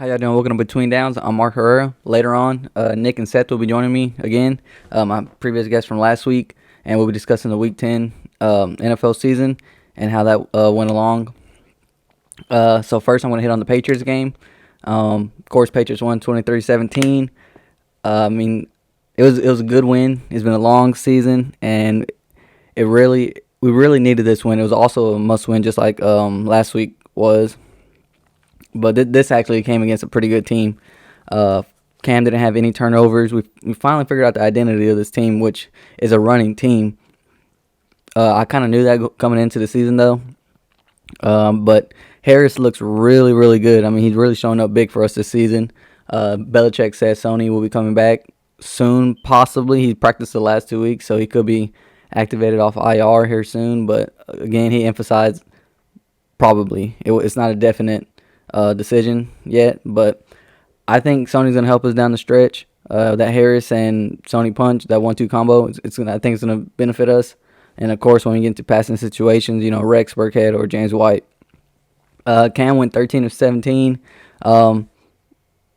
How y'all doing? Welcome to Between Downs. I'm Mark Herrera. Later on, Nick and Seth will be joining me again, my previous guest from last week, and we'll be discussing the Week 10 NFL season and how that went along. So first, I'm going to hit on the Patriots game. Of course, Patriots won 23-17. It was a good win. It's been a long season, and we really needed this win. It was also a must win, just like last week was. But this actually came against a pretty good team. Cam didn't have any turnovers. We finally figured out the identity of this team, which is a running team. I kind of knew that coming into the season, though. But Harris looks really, really good. I mean, he's really showing up big for us this season. Belichick says Sony will be coming back soon, possibly. He practiced the last 2 weeks, so he could be activated off IR here soon. But, again, he emphasized probably. It's not a definite decision yet, but I think Sony's gonna help us down the stretch. That Harris and Sony punch, that 1-2 combo, I think it's gonna benefit us. And of course, when we get into passing situations, Rex Burkhead or James White. Cam went 13 of 17.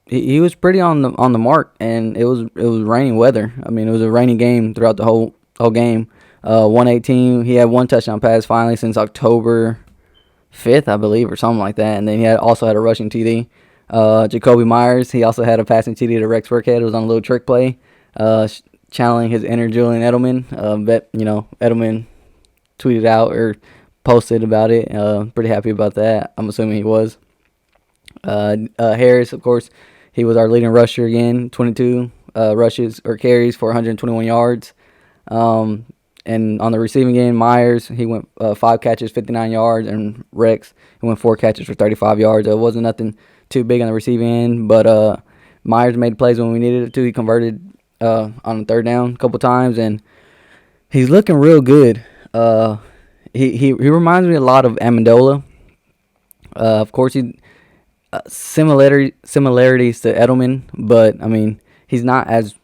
He was pretty on the mark, and it was raining weather. I mean, it was a rainy game throughout the whole game. 118. He had one touchdown pass finally since October 5th, I believe, or something like that. And then he also had a rushing TD. Jacoby Myers, he also had a passing TD to Rex Burkhead. It was on a little trick play, channeling his inner Julian Edelman. Edelman tweeted out or posted about it. Pretty happy about that. I'm assuming he was. Harris, of course, he was our leading rusher again. 22 rushes or carries for 121 yards. And on the receiving end, Myers, he went 5 catches, 59 yards, and Rex, he went 4 catches for 35 yards. It wasn't nothing too big on the receiving end, but Myers made plays when we needed it to. He converted on the third down a couple times, and he's looking real good. He reminds me a lot of Amendola. Of course, similarities to Edelman, but I mean he's not as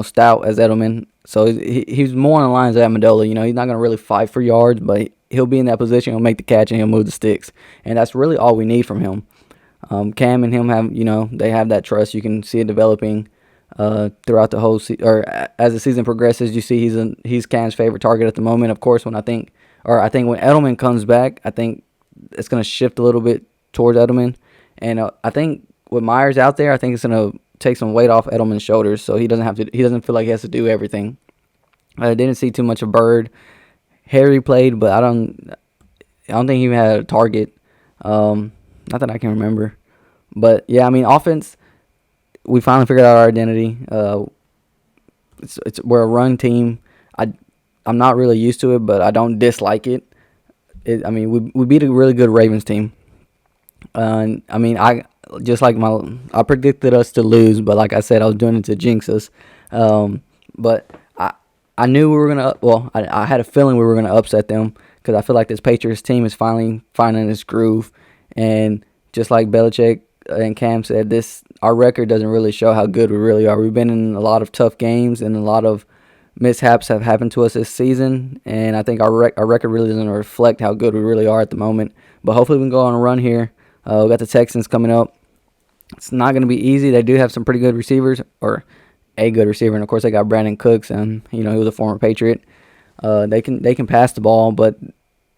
stout as Edelman. So he's more on the lines of Amendola. He's not going to really fight for yards, but he'll be in that position. He'll make the catch and he'll move the sticks, and that's really all we need from him. Cam and him they have that trust. You can see it developing throughout the whole season, or as the season progresses. You see he's Cam's favorite target at the moment. Of course, I think when Edelman comes back, I think it's going to shift a little bit towards Edelman, and I think with Myers out there, I think it's going to take some weight off Edelman's shoulders, so he doesn't feel like he has to do everything. I didn't see too much of Bird. Harry played, but I don't think he even had a target. Not that I can remember. But yeah, I mean, offense, we finally figured out our identity. We're a run team. I'm not really used to it, but I don't dislike it. We beat a really good Ravens team. I predicted us to lose, but like I said, I was doing it to jinx us. But I knew we were gonna. Well, I had a feeling we were gonna upset them because I feel like this Patriots team is finally finding its groove. And just like Belichick and Cam said, our record doesn't really show how good we really are. We've been in a lot of tough games, and a lot of mishaps have happened to us this season. And I think our record really doesn't reflect how good we really are at the moment. But hopefully we can go on a run here. We got the Texans coming up. It's not going to be easy. They do have some pretty good receivers, or a good receiver, and of course they got Brandon Cooks, and he was a former Patriot. They can pass the ball, but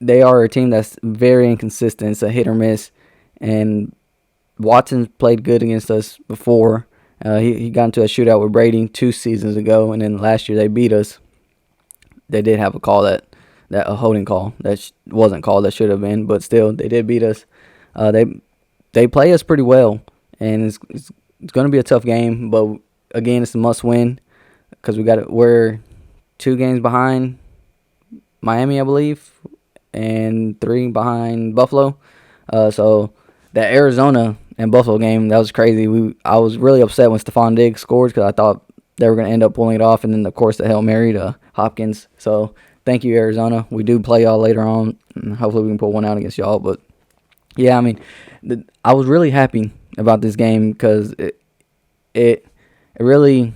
they are a team that's very inconsistent. It's a hit or miss, and Watson's played good against us before. He got into a shootout with Brady 2 seasons ago, and then last year they beat us. They did have a holding call that wasn't called, that should have been, but still they did beat us. They play us pretty well, and it's going to be a tough game, but again, it's a must-win because we're 2 games behind Miami, I believe, and 3 behind Buffalo. So that Arizona and Buffalo game, that was crazy. I was really upset when Stephon Diggs scored because I thought they were going to end up pulling it off, and then, of course, the Hail Mary to Hopkins. So thank you, Arizona. We do play y'all later on, and hopefully we can pull one out against y'all. But, yeah, I mean, I was really happy about this game because it really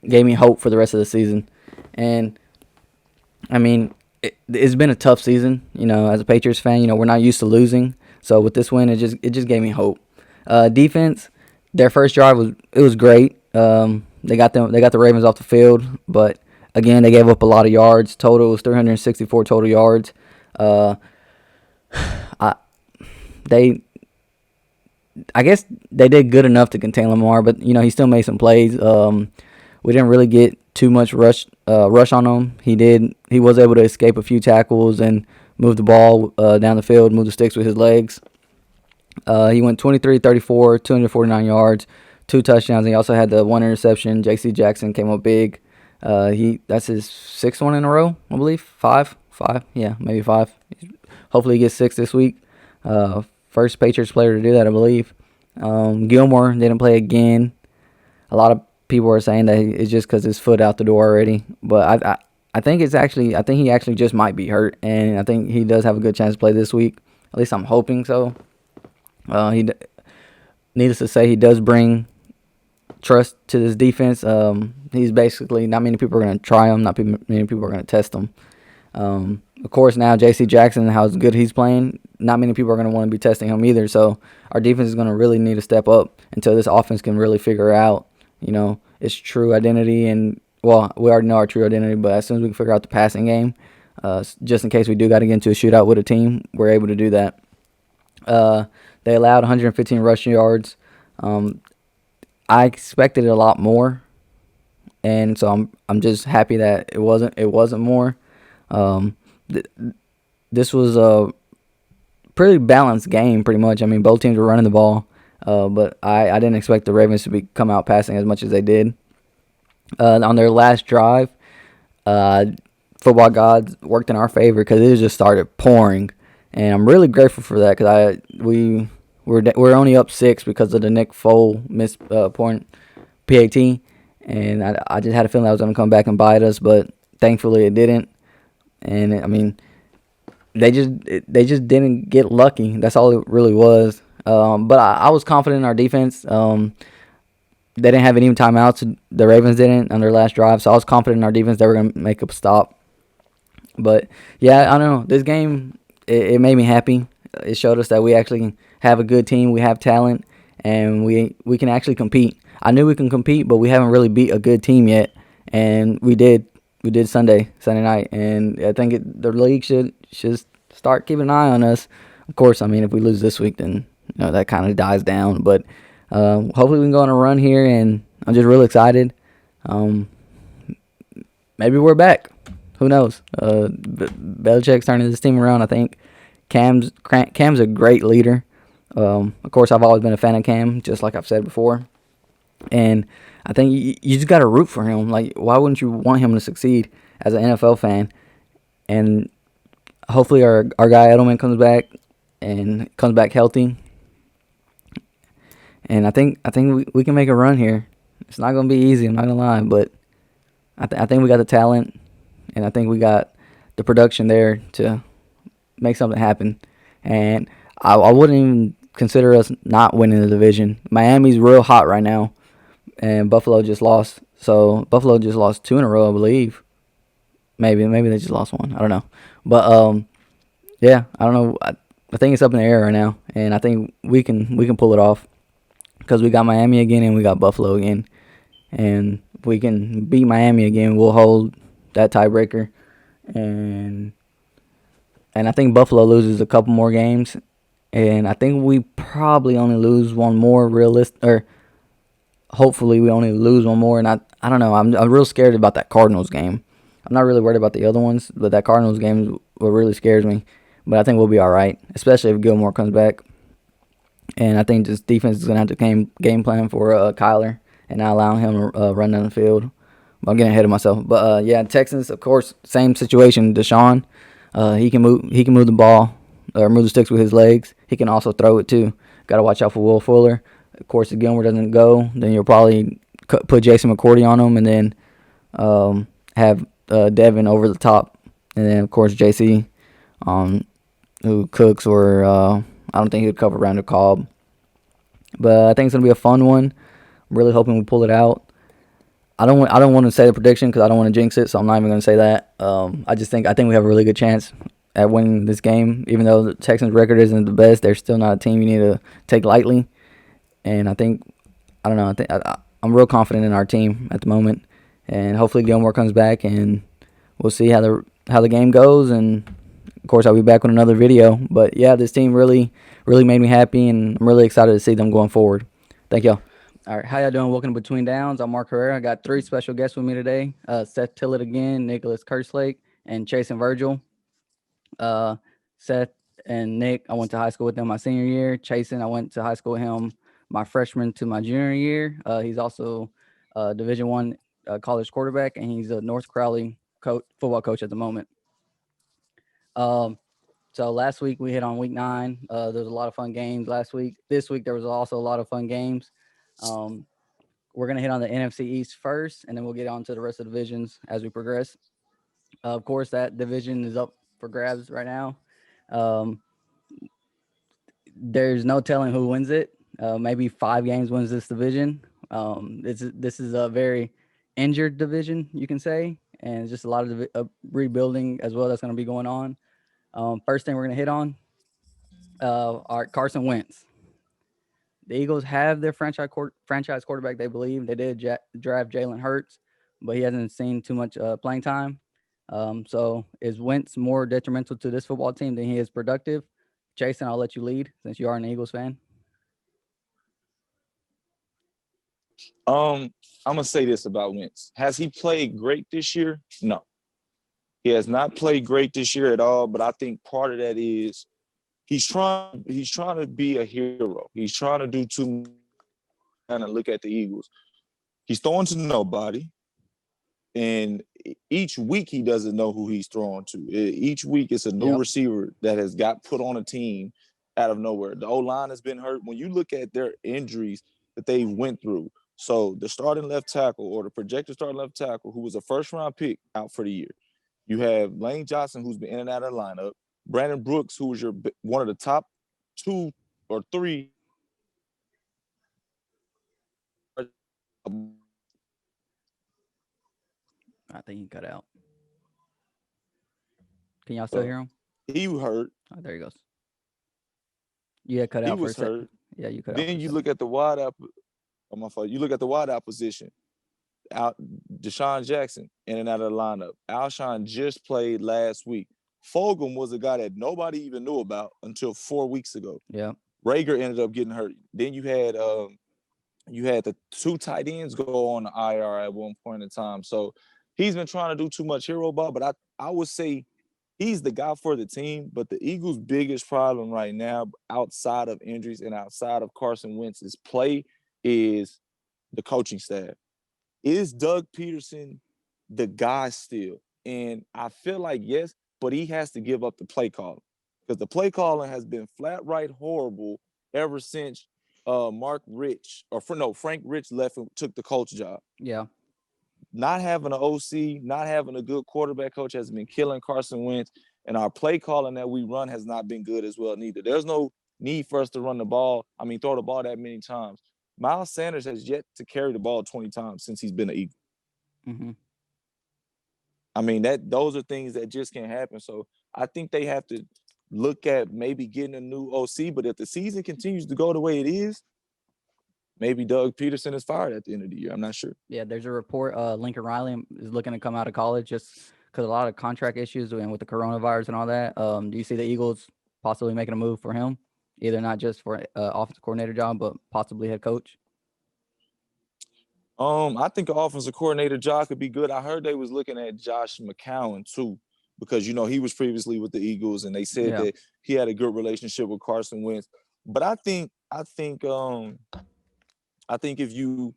gave me hope for the rest of the season. And, I mean, it's been a tough season, as a Patriots fan. We're not used to losing. So with this win, it just gave me hope. Defense, their first drive was great. They got the Ravens off the field, but again they gave up a lot of yards. Total was 364 total yards. Uh, I they I guess they did good enough to contain Lamar, but he still made some plays. We didn't really get too much rush on him. He was able to escape a few tackles and move the ball down the field, move the sticks with his legs. He went 23-34, 249 yards, 2 touchdowns. He also had the 1 interception. J.C. Jackson came up big. That's his 6th one in a row, I believe. 5, yeah, maybe 5. Hopefully he gets 6 this week. First Patriots player to do that, I believe. Gilmore didn't play again. A lot of people are saying that it's just because his foot out the door already, but I think he actually just might be hurt, and I think he does have a good chance to play this week. At least I'm hoping so. Needless to say, he does bring trust to this defense. He's basically, not many people are going to try him, not many people are going to test him. Of course, now J.C. Jackson, how good he's playing, not many people are going to want to be testing him either. So our defense is going to really need to step up until this offense can really figure out, its true identity. And, well, we already know our true identity, but as soon as we can figure out the passing game, just in case we do got to get into a shootout with a team, we're able to do that. They allowed 115 rushing yards. I expected a lot more, and so I'm just happy that it wasn't more. This was a pretty balanced game, pretty much. I mean, both teams were running the ball, but I didn't expect the Ravens to come out passing as much as they did. On their last drive, football gods worked in our favor because it just started pouring, and I'm really grateful for that because we're only up 6 because of the Nick Foles missed point PAT, and I just had a feeling that was going to come back and bite us, but thankfully it didn't. And I mean, they just didn't get lucky. That's all it really was. But I was confident in our defense. They didn't have any timeouts. The Ravens didn't on their last drive, so I was confident in our defense they were going to make a stop. But yeah, I don't know. This game it made me happy. It showed us that we actually have a good team. We have talent, and we can actually compete. I knew we can compete, but we haven't really beat a good team yet, and we did. We did Sunday night, and I think the league should start keeping an eye on us. Of course, I mean, if we lose this week, then that kind of dies down. But hopefully we can go on a run here, and I'm just really excited. Maybe we're back. Who knows? Belichick's turning this team around. I think Cam's a great leader. Of course, I've always been a fan of Cam, just like I've said before. And I think you just got to root for him. Like, why wouldn't you want him to succeed as an NFL fan? And hopefully our guy Edelman comes back and comes back healthy. And I think we can make a run here. It's not going to be easy, I'm not going to lie. But I think we got the talent, and I think we got the production there to make something happen. And I wouldn't even consider us not winning the division. Miami's real hot right now. And Buffalo just lost. So Buffalo just lost 2 in a row, I believe. Maybe they just lost 1. I don't know. But yeah, I don't know. I think it's up in the air right now, and I think we can pull it off because we got Miami again and we got Buffalo again. And if we can beat Miami again, we'll hold that tiebreaker. And I think Buffalo loses a couple more games, and I think we probably only lose one more hopefully we only lose one more, and I don't know. I'm real scared about that Cardinals game. I'm not really worried about the other ones, but that Cardinals game is what really scares me. But I think we'll be all right, especially if Gilmore comes back. And I think this defense is going to have to game plan for Kyler and not allowing him to run down the field. I'm getting ahead of myself. But, yeah, Texans, of course, same situation. Deshaun, he can move the ball or move the sticks with his legs. He can also throw it, too. Got to watch out for Will Fuller. Of course, if Gilmore doesn't go, then you'll probably put Jason McCourty on him and then have Devin over the top. And then, of course, JC, who cooks, or I don't think he would cover Randall Cobb. But I think it's going to be a fun one. I'm really hoping we pull it out. I don't want to say the prediction because I don't want to jinx it, so I'm not even going to say that. I think we have a really good chance at winning this game. Even though the Texans' record isn't the best, they're still not a team you need to take lightly. And I think I don't know. I'm real confident in our team at the moment, and hopefully Gilmore comes back, and we'll see how the game goes. And of course, I'll be back with another video. But yeah, this team really made me happy, and I'm really excited to see them going forward. Thank y'all. All right, how y'all doing? Welcome to Between Downs. I'm Mark Herrera. I got 3 special guests with me today: Seth Tillett again, Nicholas Kerslake, and Chase and Virgil. Seth and Nick, I went to high school with them my senior year. Chasen, I went to high school with him my freshman to my junior year. He's also a Division One college quarterback, and he's a North Crowley football coach at the moment. Um, so last week we hit on week 9. There was a lot of fun games last week. This week there was also a lot of fun games. We're gonna hit on the NFC East first, and then we'll get on to the rest of the divisions as we progress. Of course, that division is up for grabs right now. Um, there's no telling who wins it. Maybe 5 games wins this division. This is a very injured division, you can say, and it's just a lot of rebuilding as well that's going to be going on. First thing we're going to hit on, our Carson Wentz. The Eagles have their franchise quarterback. They believe they did draft Jalen Hurts, but he hasn't seen too much playing time. So is Wentz more detrimental to this football team than he is productive? Jason, I'll let you lead since you are an Eagles fan. I'm gonna say this about Wentz. Has he played great this year? No, he has not played great this year at all. But I think part of that is he's trying to be a hero. He's trying to do too much and look at the Eagles. He's throwing to nobody, and each week he doesn't know who he's throwing to. Each week it's a new receiver that has got put on a team out of nowhere. The O-line has been hurt. When you look at their injuries that they went through, so the starting left tackle or the projected starting left tackle, who was a first-round pick, out for the year. You have Lane Johnson, who's been in and out of the lineup. Brandon Brooks, who was one of the top 2 or 3. I think he cut out. Can y'all still hear him? He hurt. Oh, there he goes. Yeah, cut out. He for was a second. hurt. Yeah, you cut then out. Then you look at the wide out. Oh, my fault. You look at the wide out position. Out Deshaun Jackson in and out of the lineup. Alshon just played last week. Fulgham was a guy that nobody even knew about until 4 weeks ago. Yeah. Rager ended up getting hurt. Then you had the 2 tight ends go on the IR at one point in time. So he's been trying to do too much hero ball, but I would say he's the guy for the team. But the Eagles' biggest problem right now, outside of injuries and outside of Carson Wentz's play, is the coaching staff. Is Doug Peterson the guy still? And I feel like yes, but he has to give up the play calling because the play calling has been flat right horrible ever since Frank Rich left and took the coach job. Yeah. Not having an OC, not having a good quarterback coach has been killing Carson Wentz, and our play calling that we run has not been good as well neither. There's no need for us to throw the ball that many times. Miles Sanders has yet to carry the ball 20 times since he's been an Eagle. Mm-hmm. Those are things that just can't happen. So I think they have to look at maybe getting a new OC. But if the season continues to go the way it is, maybe Doug Peterson is fired at the end of the year. I'm not sure. Yeah, there's a report. Lincoln Riley is looking to come out of college just because a lot of contract issues and with the coronavirus and all that. Do you see the Eagles possibly making a move for him, either not just for offensive coordinator job, but possibly head coach? I think an offensive coordinator job could be good. I heard they was looking at Josh McCown too, because he was previously with the Eagles, and they said that he had a good relationship with Carson Wentz. But I think if you,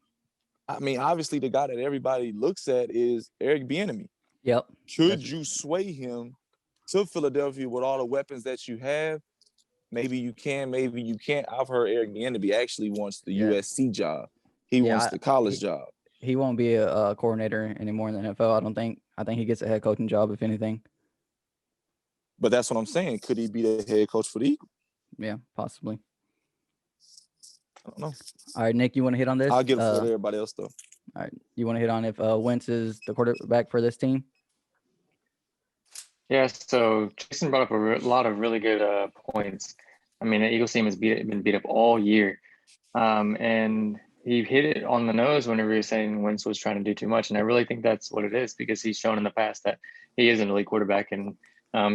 obviously the guy that everybody looks at is Eric Bieniemy. Yep. Could you sway him to Philadelphia with all the weapons that you have? Maybe you can, maybe you can't. I've heard Eric Bieniemy actually wants the USC job. He wants the college job. He won't be a coordinator anymore in the NFL, I don't think. I think he gets a head coaching job, if anything. But that's what I'm saying. Could he be the head coach for the Eagles? Yeah, possibly. I don't know. All right, Nick, you want to hit on this? I'll give it for everybody else, though. All right. You want to hit on if Wentz is the quarterback for this team? Yeah, so Jason brought up a lot of really good points. The Eagles team has been beat up all year. And he hit it on the nose whenever he was saying Wentz was trying to do too much, and I really think that's what it is because he's shown in the past that he is an elite quarterback, and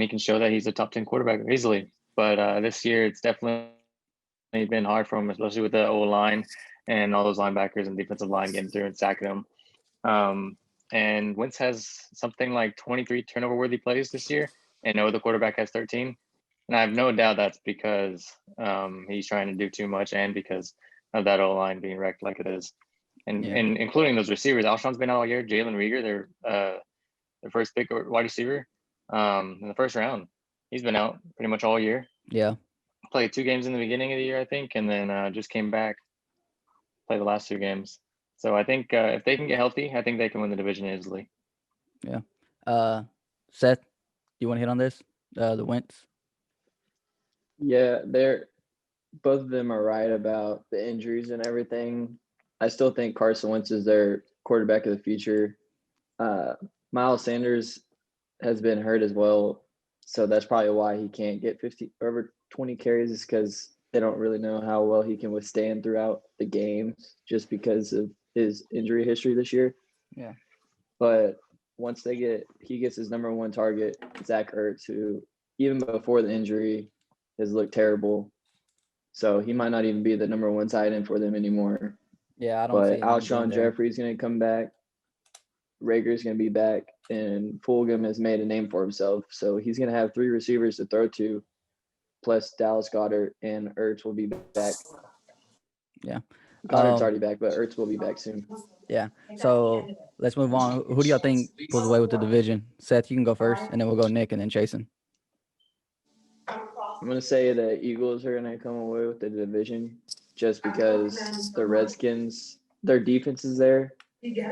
he can show that he's a top 10 quarterback easily. But this year, it's definitely been hard for him, especially with the O line and all those linebackers and defensive line getting through and sacking him. And Wentz has something like 23 turnover worthy plays this year, and no other quarterback has 13. And I have no doubt that's because he's trying to do too much and because of that O line being wrecked like it is. And including those receivers. Alshon's been out all year. Jalen Reagor, their first pick wide receiver in the first round. He's been out pretty much all year. Yeah. Played 2 games in the beginning of the year, I think, and then just came back, played the last 2 games. So I think if they can get healthy, I think they can win the division easily. Yeah. Seth, you want to hit on this? The Wentz? Yeah, both of them are right about the injuries and everything. I still think Carson Wentz is their quarterback of the future. Miles Sanders has been hurt as well, so that's probably why he can't get 50 over 20 carries, is because they don't really know how well he can withstand throughout the games just because of his injury history this year. Yeah. But once he gets his number one target, Zach Ertz, who even before the injury has looked terrible. So he might not even be the number one tight end for them anymore. Yeah, I don't see But him Alshon being there. Jeffrey's going to come back. Rager's going to be back. And Fulgham has made a name for himself. So he's going to have 3 receivers to throw to, plus Dallas Goedert, and Ertz will be back. Yeah. Goddard's already back, but Ertz will be back soon. Yeah. So let's move on. Who do y'all think pulls away with the division? Seth, you can go first, and then we'll go Nick and then Chasen. I'm going to say the Eagles are going to come away with the division just because the Redskins, their defense is there,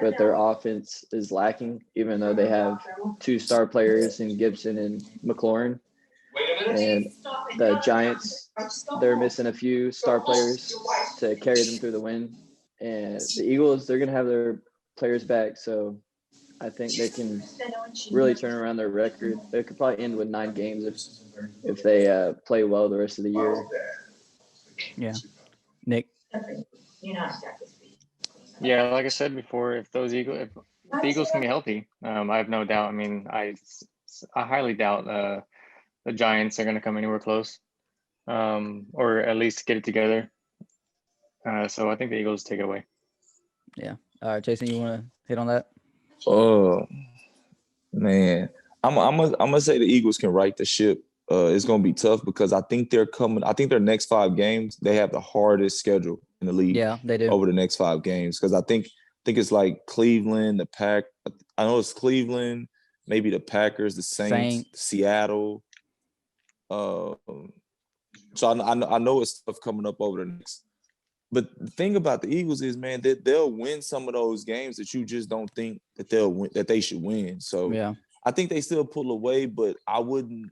but their offense is lacking, even though they have 2 star players in Gibson and McLaurin. And the Giants, they're missing a few star players to carry them through the win. And the Eagles, they're going to have their players back, so I think they can really turn around their record. They could probably end with 9 games if they play well the rest of the year. Yeah. Nick? Yeah, like I said before, if the Eagles can be healthy, I have no doubt. I mean, I highly doubt the Giants are going to come anywhere close, or at least get it together. So I think the Eagles take it away. Yeah. All right, Jason, you want to hit on that? Oh, man. I'm gonna say the Eagles can right the ship. It's gonna be tough because I think they're coming. I think their next 5 games, they have the hardest schedule in the league. Yeah, they do. Over the next 5 games, because I think it's like Cleveland, the Pack. I know it's Cleveland, maybe the Packers, the Saints. Seattle. So I know it's stuff coming up over the next. But the thing about the Eagles is, man, that they'll win some of those games that you just don't think that they'll win, that they should win. So yeah, I think they still pull away, but I wouldn't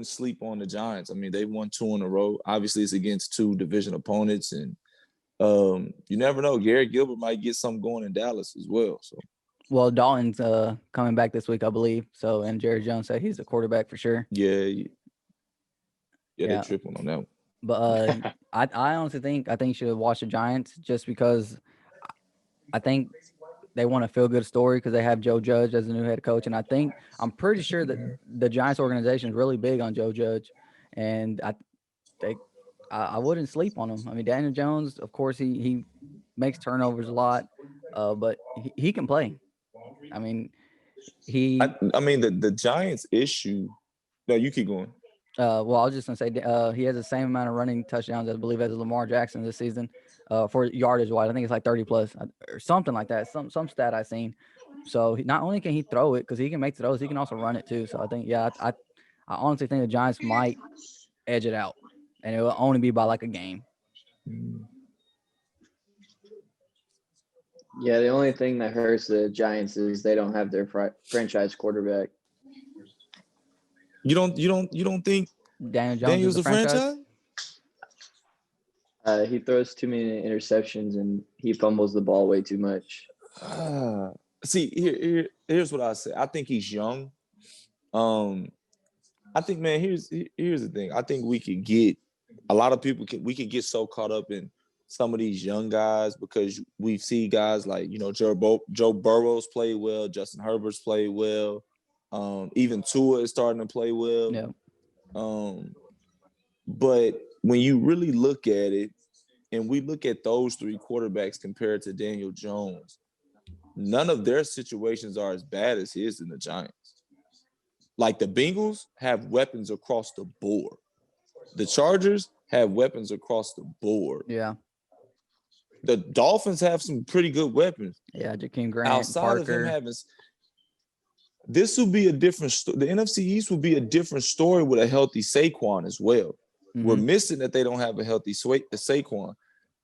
sleep on the Giants. I mean, they won 2 in a row. Obviously, it's against 2 division opponents, and you never know. Garrett Gilbert might get something going in Dallas as well. So, well, Dalton's coming back this week, I believe. So, and Jerry Jones said he's a quarterback for sure. Yeah, they tripping on that one. But I honestly think you should watch the Giants just because I think they want a feel-good story because they have Joe Judge as the new head coach, and I'm pretty sure that the Giants organization is really big on Joe Judge, and I wouldn't sleep on him. I mean, Daniel Jones, of course, he makes turnovers a lot, but he can play. I mean, I mean, the Giants' issue. No, you keep going. Well, I was just gonna say he has the same amount of running touchdowns, I believe, as Lamar Jackson this season, for yardage wise. I think it's like 30 plus or something like that. Some stat I seen. So not only can he throw it because he can make throws, he can also run it too. So I think I honestly think the Giants might edge it out, and it will only be by like a game. Yeah, the only thing that hurts the Giants is they don't have their franchise quarterback. You don't think Daniel Jones Daniel's is the franchise? He throws too many interceptions and he fumbles the ball way too much. See, here's what I say. I think he's young. I think, man, here's the thing. I think we could get a lot of people. We can get so caught up in some of these young guys because we've seen guys like, Joe Burrow's played well, Justin Herbert's played well, even Tua is starting to play well. Yeah. But when you really look at it, and we look at those three quarterbacks compared to Daniel Jones, none of their situations are as bad as his in the Giants. Like the Bengals have weapons across the board. The Chargers have weapons across the board. Yeah. The Dolphins have some pretty good weapons. Yeah, Jakeem Grant, Outside Parker. of him having – this will be a different – the NFC East will be a different story with a healthy Saquon as well. Mm-hmm. We're missing that they don't have a healthy Saquon.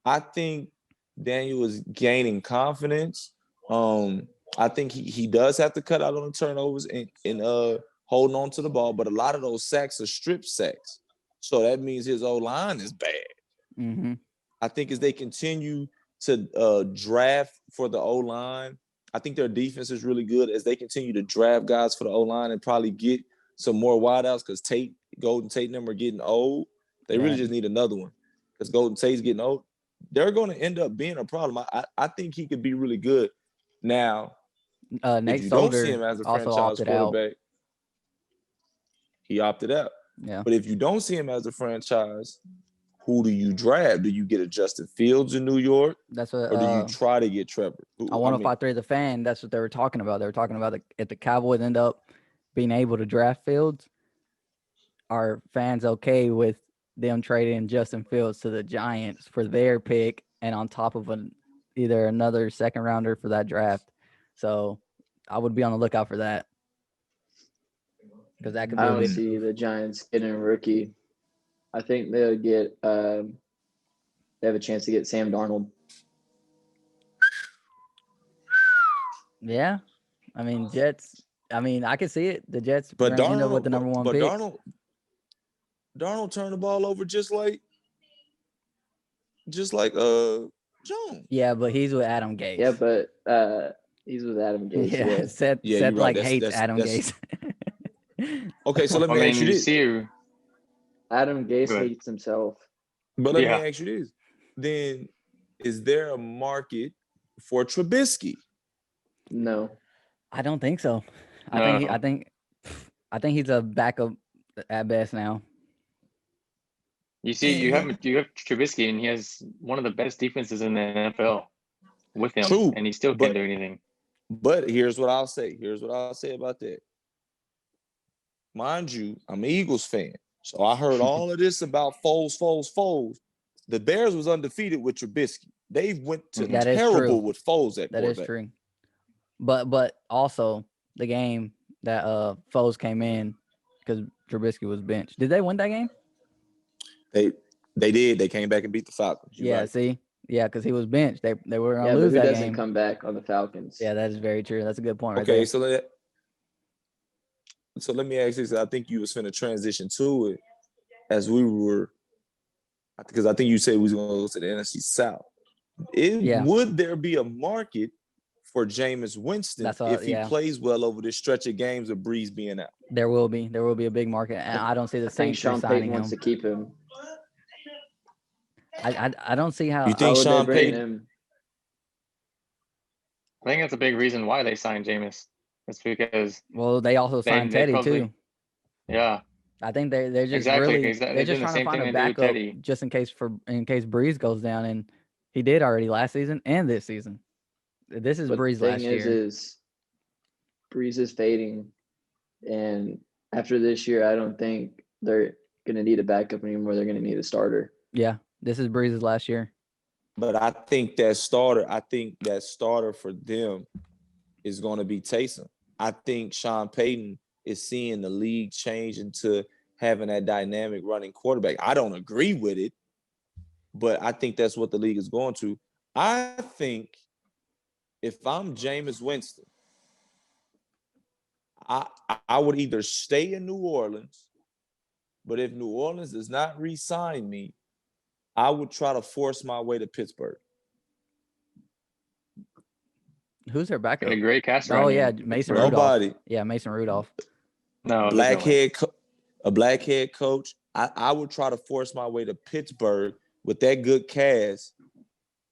I think Daniel is gaining confidence. I think he does have to cut out on the turnovers and holding on to the ball, but a lot of those sacks are strip sacks. So that means his O-line is bad. Mm-hmm. I think as they continue to draft for the O-line, I think their defense is really good as they continue to draft guys for the O-line and probably get some more wideouts because Golden Tate and them are getting old. They really just need another one because Golden Tate's getting old. They're going to end up being a problem. I think he could be really good. Now, Nate if you Solder don't see him as a also franchise opted quarterback, he opted out. Yeah. But if you don't see him as a franchise, who do you draft? Do you get a Justin Fields in New York? That's what. Or do you try to get Trevor? I 105.3 the fan. That's what they were talking about. They were talking about if the Cowboys end up being able to draft Fields, are fans okay with them trading Justin Fields to the Giants for their pick and on top of either another second rounder for that draft? So I would be on the lookout for that because that could be. I don't see the Giants getting a rookie. I think they'll get. They have a chance to get Sam Darnold. Yeah, I mean Jets. I mean I can see it. The Jets, but Darnold end up with the number one pick. Darnold turned the ball over just like Jones. Yeah, but he's with Adam Gase. Yeah, but he's with Adam Gase. Yeah, Seth right. hates Adam Gase. Okay, so let me ask you this. Adam Gase hates himself. But let me ask you this. Then is there a market for Trubisky? No. I don't think so. I think he's a backup at best now. You see, you have Trubisky, and he has one of the best defenses in the NFL with him. True, and he still can't do anything. But here's what I'll say. About that. Mind you, I'm an Eagles fan. So I heard all of this about Foles. The Bears was undefeated with Trubisky. They went to terrible with Foles at quarterback. That is true. But also the game that Foles came in because Trubisky was benched. Did they win that game? They did. They came back and beat the Falcons. Right. See? Yeah, because he was benched. They were going to lose that game. Who doesn't come back on the Falcons? Yeah, that is very true. That's a good point right there. Okay, so let me ask you this. I think you was finna transition to it as we were, because I think you said we was going to go to the NFC South. Would there be a market for Jameis Winston if he plays well over this stretch of games of Brees being out? There will be a big market, and I don't see the Saints Sean Payton wants to keep him. I don't see how. You think Sean Payton? I think that's a big reason why they signed Jameis. It's because they also signed Teddy too. Yeah, I think they're just they're just trying to find a backup just in case Brees goes down, and he did already last season and this season. This is Brees last year. Brees is fading, and after this year, I don't think they're going to need a backup anymore. They're going to need a starter. Yeah, this is Brees' last year. But I think that starter for them is going to be Taysom. I think Sean Payton is seeing the league change into having that dynamic running quarterback. I don't agree with it, but I think that's what the league is going to. I think if I'm Jameis Winston, I would either stay in New Orleans, but if New Orleans does not re-sign me, I would try to force my way to Pittsburgh. Who's their backup? A great cast. Oh yeah, Mason Rudolph. Nobody. Yeah, Mason Rudolph. No, a black head coach. I would try to force my way to Pittsburgh with that good cast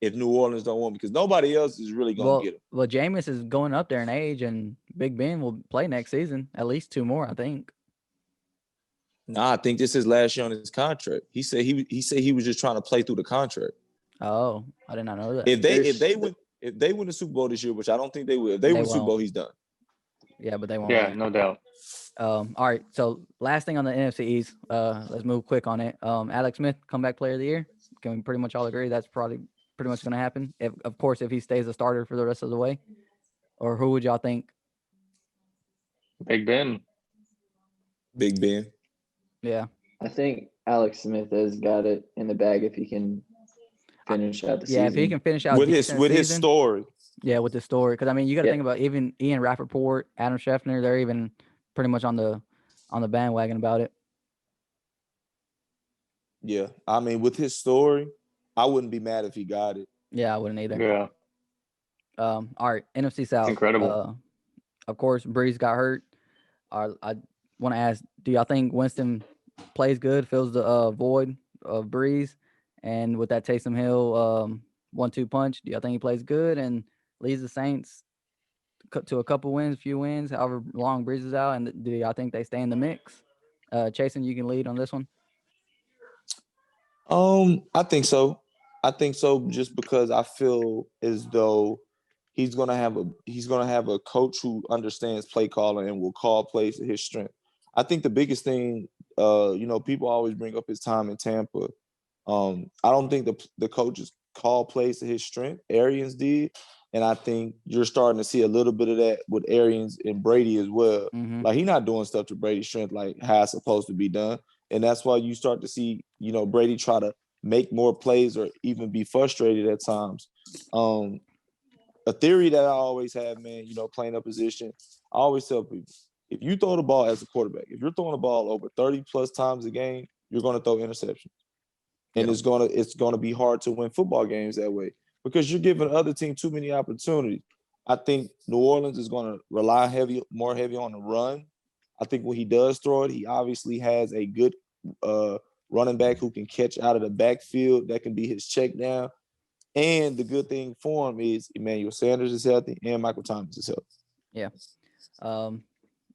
if New Orleans don't want him, because nobody else is really gonna get him. Well, Jameis is going up there in age, and Big Ben will play next season, at least 2 more, I think. Nah, I think this is last year on his contract. He said he was just trying to play through the contract. Oh, I did not know that. If they win the Super Bowl this year, which I don't think they will, if they win the Super Bowl, he's done. Yeah, but they won't. Yeah, no doubt. All right. So last thing on the NFC East, let's move quick on it. Alex Smith, comeback player of the year. Can we pretty much all agree that's probably pretty much going to happen? Of course, if he stays a starter for the rest of the way, or who would y'all think? Big Ben. Big Ben. Yeah. I think Alex Smith has got it in the bag if he can finish out the season. Yeah, if he can finish out with his story. Yeah, with the story, because I mean, you got to think about even Ian Rappaport, Adam Schefter. They're even pretty much on the bandwagon about it. Yeah, I mean, with his story, I wouldn't be mad if he got it. Yeah, I wouldn't either. Yeah. All right, NFC South. It's incredible. Of course, Brees got hurt. I want to ask, do y'all think Winston plays good, fills the void of Brees, and with that Taysom Hill 1-2 punch, do y'all think he plays good and leads the Saints to a couple wins, few wins, however long Brees is out? And do y'all think they stay in the mix? Chasen, you can lead on this one. I think so. Just because I feel as though he's gonna have a coach who understands play calling and will call plays to his strength. I think the biggest thing, people always bring up his time in Tampa. I don't think the coaches call plays to his strength. Arians did, and I think you're starting to see a little bit of that with Arians and Brady as well. Mm-hmm. Like, he's not doing stuff to Brady's strength like how it's supposed to be done, and that's why you start to see Brady try to make more plays or even be frustrated at times. A theory that I always have, man, playing a position, I always tell people, if you throw the ball as a quarterback, if you're throwing the ball over 30 plus times a game, you're going to throw interceptions. And it's gonna be hard to win football games that way because you're giving the other team too many opportunities. I think New Orleans is going to rely more heavy on the run. I think when he does throw it, he obviously has a good running back who can catch out of the backfield. That can be his check down. And the good thing for him is Emmanuel Sanders is healthy and Michael Thomas is healthy. Yeah.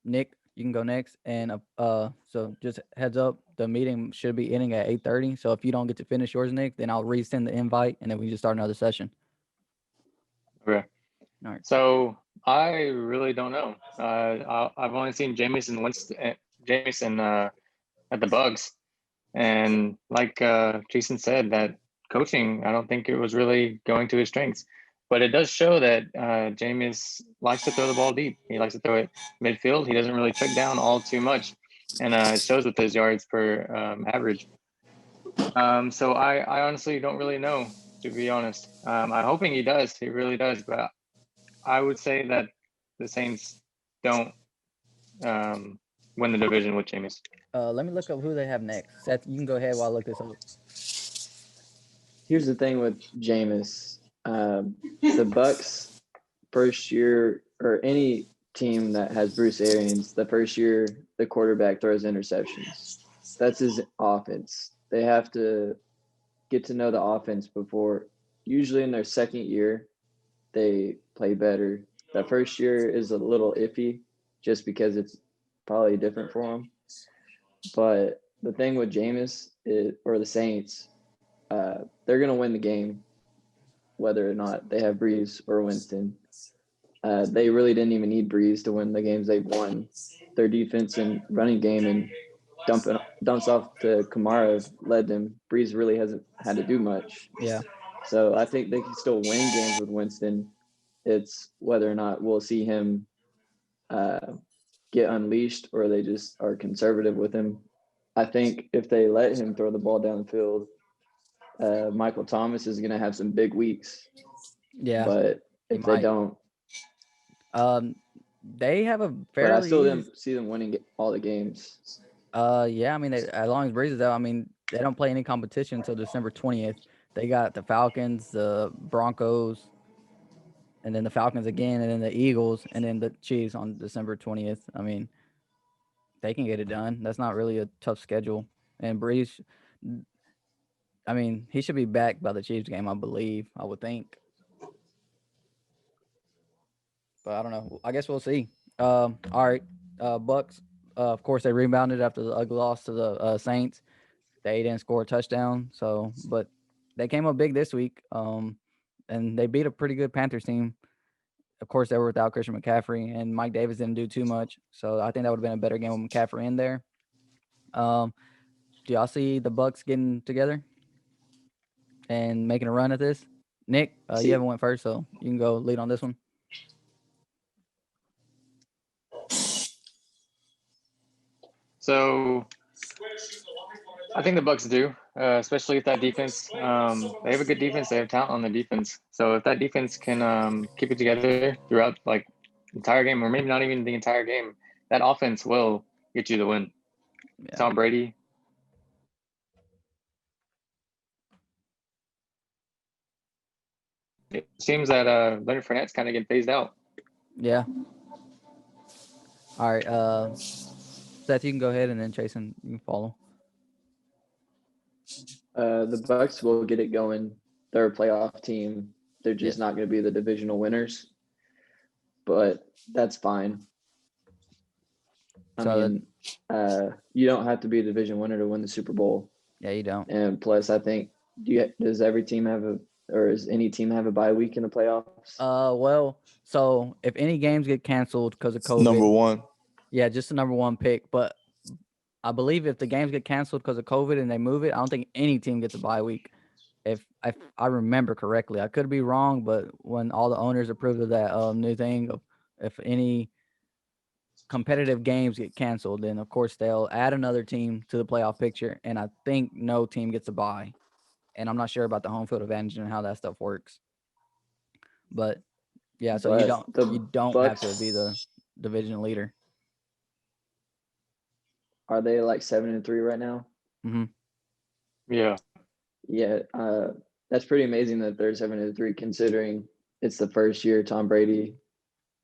Nick, you can go next. And so just heads up, the meeting should be ending at 8:30. So if you don't get to finish yours, Nick, then I'll resend the invite and then we just start another session. Okay. All right. So I really don't know. I've only seen Jamison at the Bucs, and like Jason said, that coaching, I don't think it was really going to his strengths. But it does show that Jameis likes to throw the ball deep. He likes to throw it midfield. He doesn't really check down all too much, and it shows with his yards per average. So I honestly don't really know, to be honest. I'm hoping he does. He really does. But I would say that the Saints don't win the division with Jameis. Let me look up who they have next. Seth, you can go ahead while I look this up. Here's the thing with Jameis. The Bucs first year, or any team that has Bruce Arians, the first year the quarterback throws interceptions. That's his offense. They have to get to know the offense before. Usually in their second year, they play better. The first year is a little iffy just because it's probably different for them. But the thing with Jameis or the Saints, they're going to win the game, whether or not they have Brees or Winston. They really didn't even need Brees to win the games they've won. Their defense and running game and dumps off to Kamara led them. Brees really hasn't had to do much. Yeah. So I think they can still win games with Winston. It's whether or not we'll see him get unleashed or they just are conservative with him. I think if they let him throw the ball down the field, Michael Thomas is going to have some big weeks. Yeah. But if they don't, they have a fairly. But I still see them winning all the games. Yeah, I mean, as long as Brees is out, I mean, they don't play any competition until December 20th. They got the Falcons, the Broncos, and then the Falcons again, and then the Eagles, and then the Chiefs on December 20th. I mean, they can get it done. That's not really a tough schedule. And Brees, I mean, he should be back by the Chiefs game, I believe. I would think, but I don't know. I guess we'll see. All right, Bucks. Of course, they rebounded after the ugly loss to the Saints. They didn't score a touchdown, but they came up big this week. And they beat a pretty good Panthers team. Of course, they were without Christian McCaffrey, and Mike Davis didn't do too much. So I think that would have been a better game with McCaffrey in there. Do y'all see the Bucks getting together and making a run at this? Nick, you haven't went first, so you can go lead on this one. So I think the Bucks do, especially if that defense. They have a good defense. They have talent on the defense. So if that defense can keep it together throughout like the entire game, or maybe not even the entire game, that offense will get you the win. Yeah. Tom Brady. It seems that Leonard Fournette's kind of getting phased out. Yeah. All right. Seth, you can go ahead, and then Jason, you can follow. The Bucs will get it going. They're a playoff team. They're just not going to be the divisional winners, but that's fine. I mean, you don't have to be a division winner to win the Super Bowl. Yeah, you don't. And plus, I think does every team have does any team have a bye week in the playoffs? Well, so if any games get canceled because of COVID, Number one. Yeah, just the number one pick. But I believe if the games get canceled because of COVID and they move it, I don't think any team gets a bye week. If I remember correctly, I could be wrong, but when all the owners approved of that new thing, if any competitive games get canceled, then of course they'll add another team to the playoff picture, and I think no team gets a bye. And I'm not sure about the home field advantage and how that stuff works. But yeah, so you don't have to be the division leader. Are they like 7-3 right now? Mm-hmm. Yeah. Yeah, that's pretty amazing that they're 7-3, considering it's the first year Tom Brady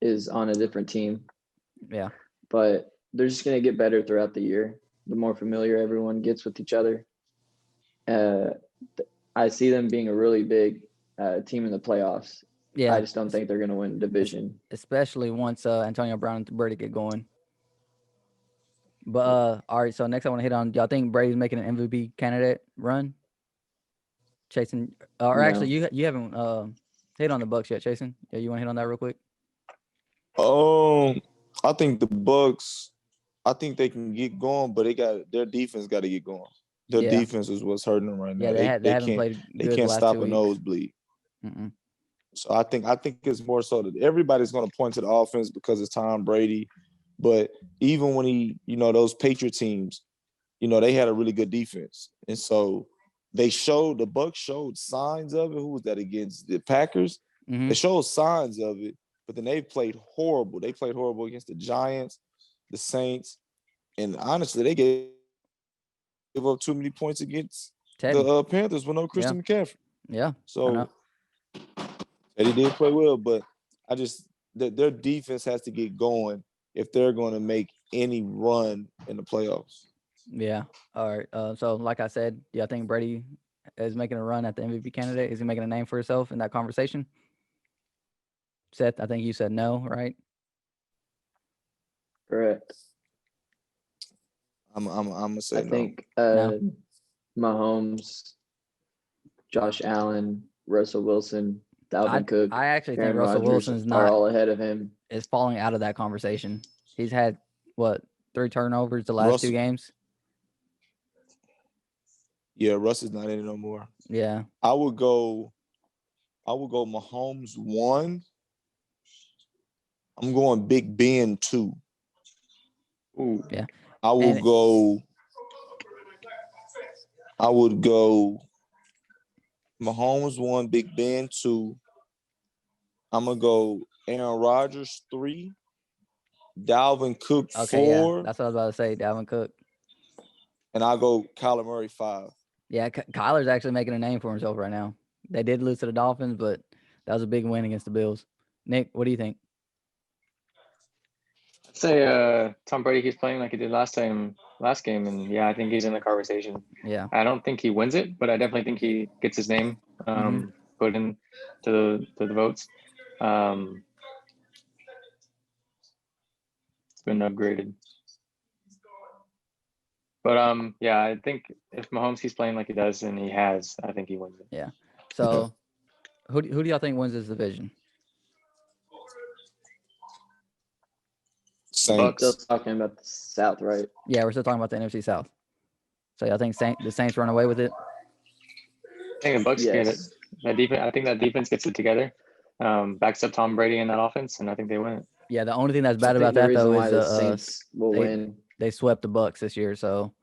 is on a different team. Yeah. But they're just going to get better throughout the year. The more familiar everyone gets with each other. I see them being a really big team in the playoffs. Yeah. I just don't think they're going to win division. Especially once Antonio Brown and Brady get going. But all right, so next I want to hit on, y'all think Brady's making an MVP candidate run? Jason, or No. actually you haven't hit on the Bucs yet, Jason. Yeah, you want to hit on that real quick? I think the Bucs, I think they can get going, but their defense got to get going. Their defense is what's hurting them right now. Yeah, they haven't played good. They can't the last stop 2 a weeks. nosebleed. Mm-mm. So I think it's more so that everybody's going to point to the offense because it's Tom Brady. But even when those Patriot teams, they had a really good defense. And so the Bucs showed signs of it. Who was that against? The Packers? Mm-hmm. They showed signs of it, but then they played horrible. They played horrible against the Giants, the Saints, and honestly, they gave up too many points against the Panthers with no Christian McCaffrey. Yeah. So Teddy did play well, but their defense has to get going if they're going to make any run in the playoffs. Yeah. All right. So like I said, do you think Brady is making a run at the MVP candidate? Is he making a name for himself in that conversation? Seth, I think you said no, right? Correct. I'm gonna say no. I think Mahomes, Josh Allen, Russell Wilson, Dalvin Cook. I actually Aaron think Russell Rodgers Wilson's are all ahead of him. Is falling out of that conversation. He's had 3 turnovers the last 2 games. Yeah, Russ is not in it no more. Yeah. I would go Mahomes 1. I'm going Big Ben 2. Ooh. Yeah. I would go Mahomes 1, Big Ben 2. I'm gonna go Aaron Rodgers 3, Dalvin Cook 4. Yeah, that's what I was about to say, Dalvin Cook. And I'll go Kyler Murray 5. Yeah, Kyler's actually making a name for himself right now. They did lose to the Dolphins, but that was a big win against the Bills. Nick, what do you think? say Tom Brady keeps playing like he did last game, and yeah, I think he's in the conversation. Yeah. I don't think he wins it, but I definitely think he gets his name put in to the votes. It's been upgraded. But yeah, I think if Mahomes keeps playing like he does, and he has, I think he wins it. Yeah. So, who do y'all think wins this division? Still Saints. talking about the South, right? Yeah, we're still talking about the NFC South. So y'all think the Saints run away with it? I think the Bucs get it. Yes. That defense, I think that defense gets it together, backs up Tom Brady in that offense, and I think they win it. Yeah. The only thing that's I bad think about the that reason though why is the Saints will win. they swept the Bucs this year. So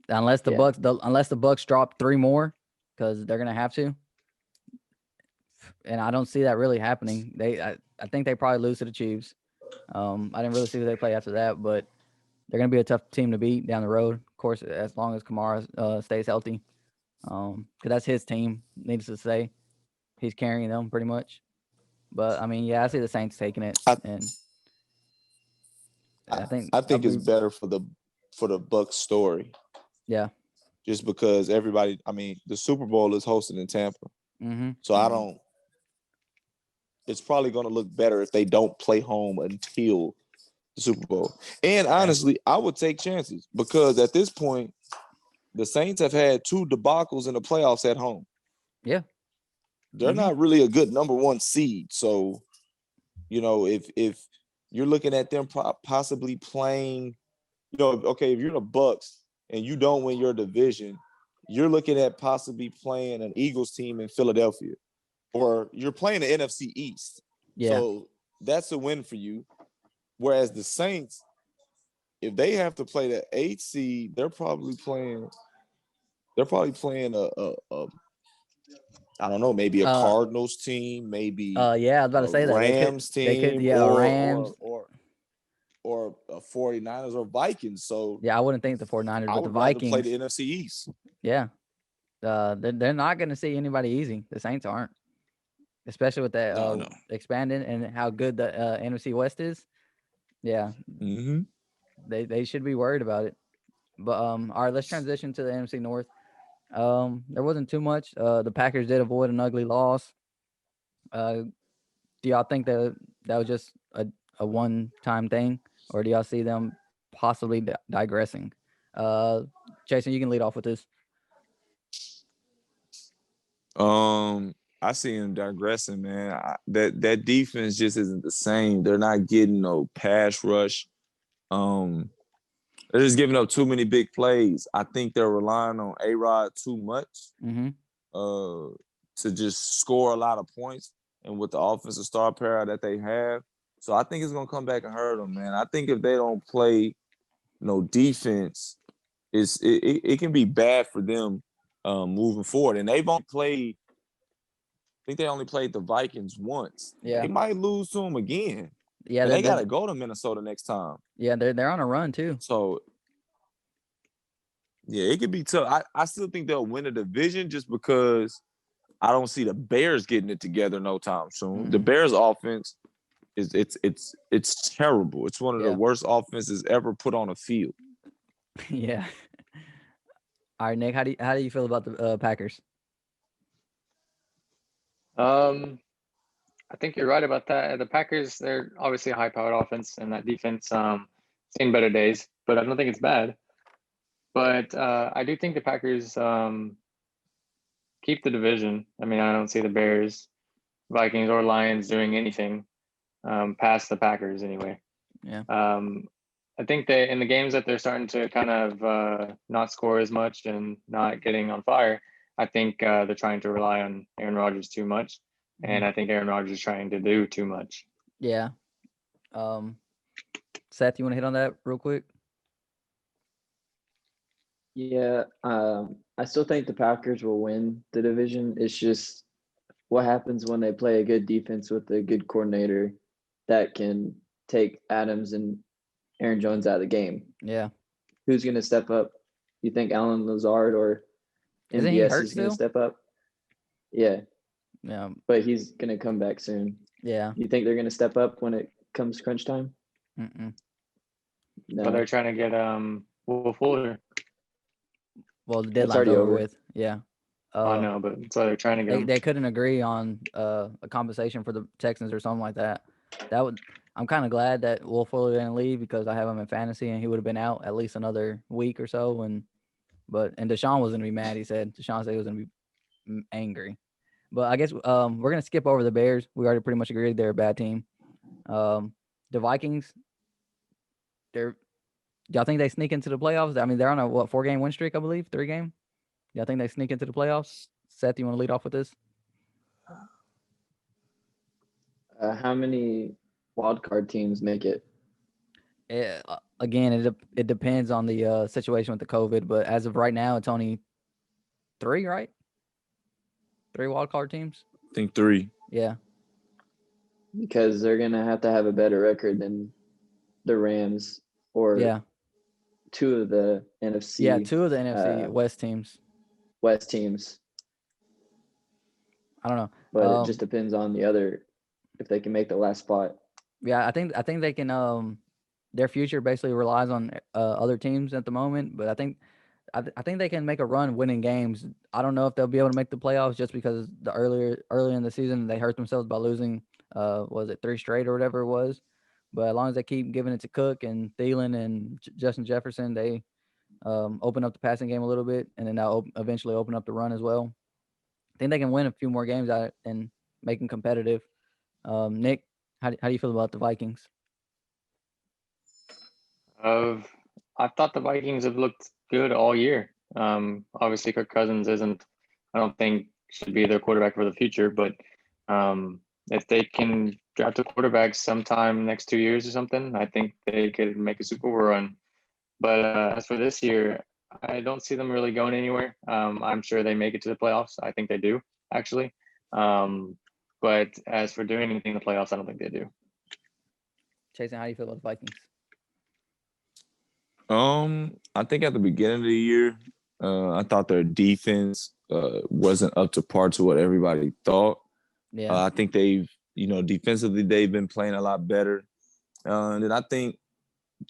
unless the Yeah. Bucs drop 3 more, because they're gonna have to, and I don't see that really happening. I think they probably lose to the Chiefs. I didn't really see who they play after that, but they're gonna be a tough team to beat down the road. Of course, as long as Kamara stays healthy, because that's his team. Needless to say, he's carrying them pretty much. But I mean, yeah, I see the Saints taking it, and I think I think it's better for the Bucs story. Yeah. Just because everybody, I mean, the Super Bowl is hosted in Tampa. Mm-hmm. So I don't. It's probably going to look better if they don't play home until the Super Bowl. And honestly, I would take chances because at this point, the Saints have had 2 debacles in the playoffs at home. Yeah. They're not really a good number 1 seed. So, if you're looking at them possibly playing, okay, if you're the Bucs and you don't win your division, you're looking at possibly playing an Eagles team in Philadelphia, or you're playing the NFC East. Yeah. So that's a win for you. Whereas the Saints, if they have to play the 8th seed, they're probably playing a I don't know, maybe a Cardinals team, maybe yeah, I was about to say that Rams team, Rams or 49ers or Vikings. So yeah, I wouldn't think the 49ers, I but the would rather Vikings play the NFC East. Yeah. They're not going to see anybody easy. The Saints aren't, especially with that expanding and how good the NFC West is. Yeah. Mm-hmm. They should be worried about it. But all right, let's transition to the NFC North. There wasn't too much. The Packers did avoid an ugly loss. Do y'all think that was just a one-time thing, or do y'all see them possibly digressing? Jason, you can lead off with this. I see him digressing, man. That defense just isn't the same. They're not getting no pass rush. They're just giving up too many big plays. I think they're relying on A-Rod too much to just score a lot of points, and with the offensive star power that they have. So I think it's going to come back and hurt them, man. I think if they don't play no defense, it can be bad for them moving forward. And they've only played, I think they only played the Vikings once. Yeah. They might lose to them again. Yeah, and they got to go to Minnesota next time. Yeah, they're on a run too. So, yeah, it could be tough. I still think they'll win the division just because I don't see the Bears getting it together no time soon. The Bears offense it's terrible. It's one of the worst offenses ever put on a field. Yeah. All right, Nick, how do you feel about the Packers? I think you're right about that. The Packers, they're obviously a high-powered offense, and that defense seen better days, but I don't think it's bad. But I do think the Packers keep the division. I mean, I don't see the Bears, Vikings, or Lions doing anything past the Packers anyway. Yeah. I think they, in the games that they're starting to kind of not score as much and not getting on fire, I think they're trying to rely on Aaron Rodgers too much. And I think Aaron Rodgers is trying to do too much. Yeah. Seth, you want to hit on that real quick? Yeah. I still think the Packers will win the division. It's just what happens when they play a good defense with a good coordinator that can take Adams and Aaron Jones out of the game. Yeah. Who's going to step up? You think Alan Lazard or MVS is going to step up? Yeah. Yeah. But he's going to come back soon. Yeah. You think they're going to step up when it comes crunch time? Mm-mm. But No, they're trying to get Will Fuller. Well, the that's deadline's already over over. with. Yeah. I know, but that's why they're trying to get him. They couldn't agree on a compensation for the Texans or something like that. I'm kind of glad that Will Fuller didn't leave because I have him in fantasy and he would have been out at least another week or so. And Deshaun was gonna be mad. Deshaun said he was gonna be angry. But I guess we're gonna skip over the Bears. We already pretty much agreed they're a bad team. The Vikings, do y'all think they sneak into the playoffs? I mean, they're on a 4-game win streak, I believe, 3-game. Y'all think they sneak into the playoffs? Seth, you want to lead off with this? How many wild card teams make it? Again, it depends on the situation with the COVID, but as of right now, it's only 3, right? 3 wild card teams. I think 3. Yeah, Because they're gonna have to have a better record than the Rams or yeah, 2 of the NFC. yeah. 2 of the NFC West teams. West teams, I don't know, but it just depends on the other if they can make the last spot. yeah. I think they can. Their future basically relies on other teams at the moment, but I think they can make a run winning games. I don't know if they'll be able to make the playoffs just because early in the season they hurt themselves by losing was it 3 straight or whatever it was. But as long as they keep giving it to Cook and Thielen and Justin Jefferson, they open up the passing game a little bit, and then they'll eventually open up the run as well. I think they can win a few more games out and make them competitive. Nick, how do you feel about the Vikings? I thought the Vikings have looked good all year. Obviously, Kirk Cousins isn't. I don't think should be their quarterback for the future, but if they can draft a quarterback sometime next 2 years or something, I think they could make a Super Bowl run. But as for this year, I don't see them really going anywhere. I'm sure they make it to the playoffs. I think they do, actually. But as for doing anything in the playoffs, I don't think they do. Jason, how do you feel about the Vikings? I think at the beginning of the year, I thought their defense wasn't up to par to what everybody thought. Yeah. I think defensively they've been playing a lot better. And I think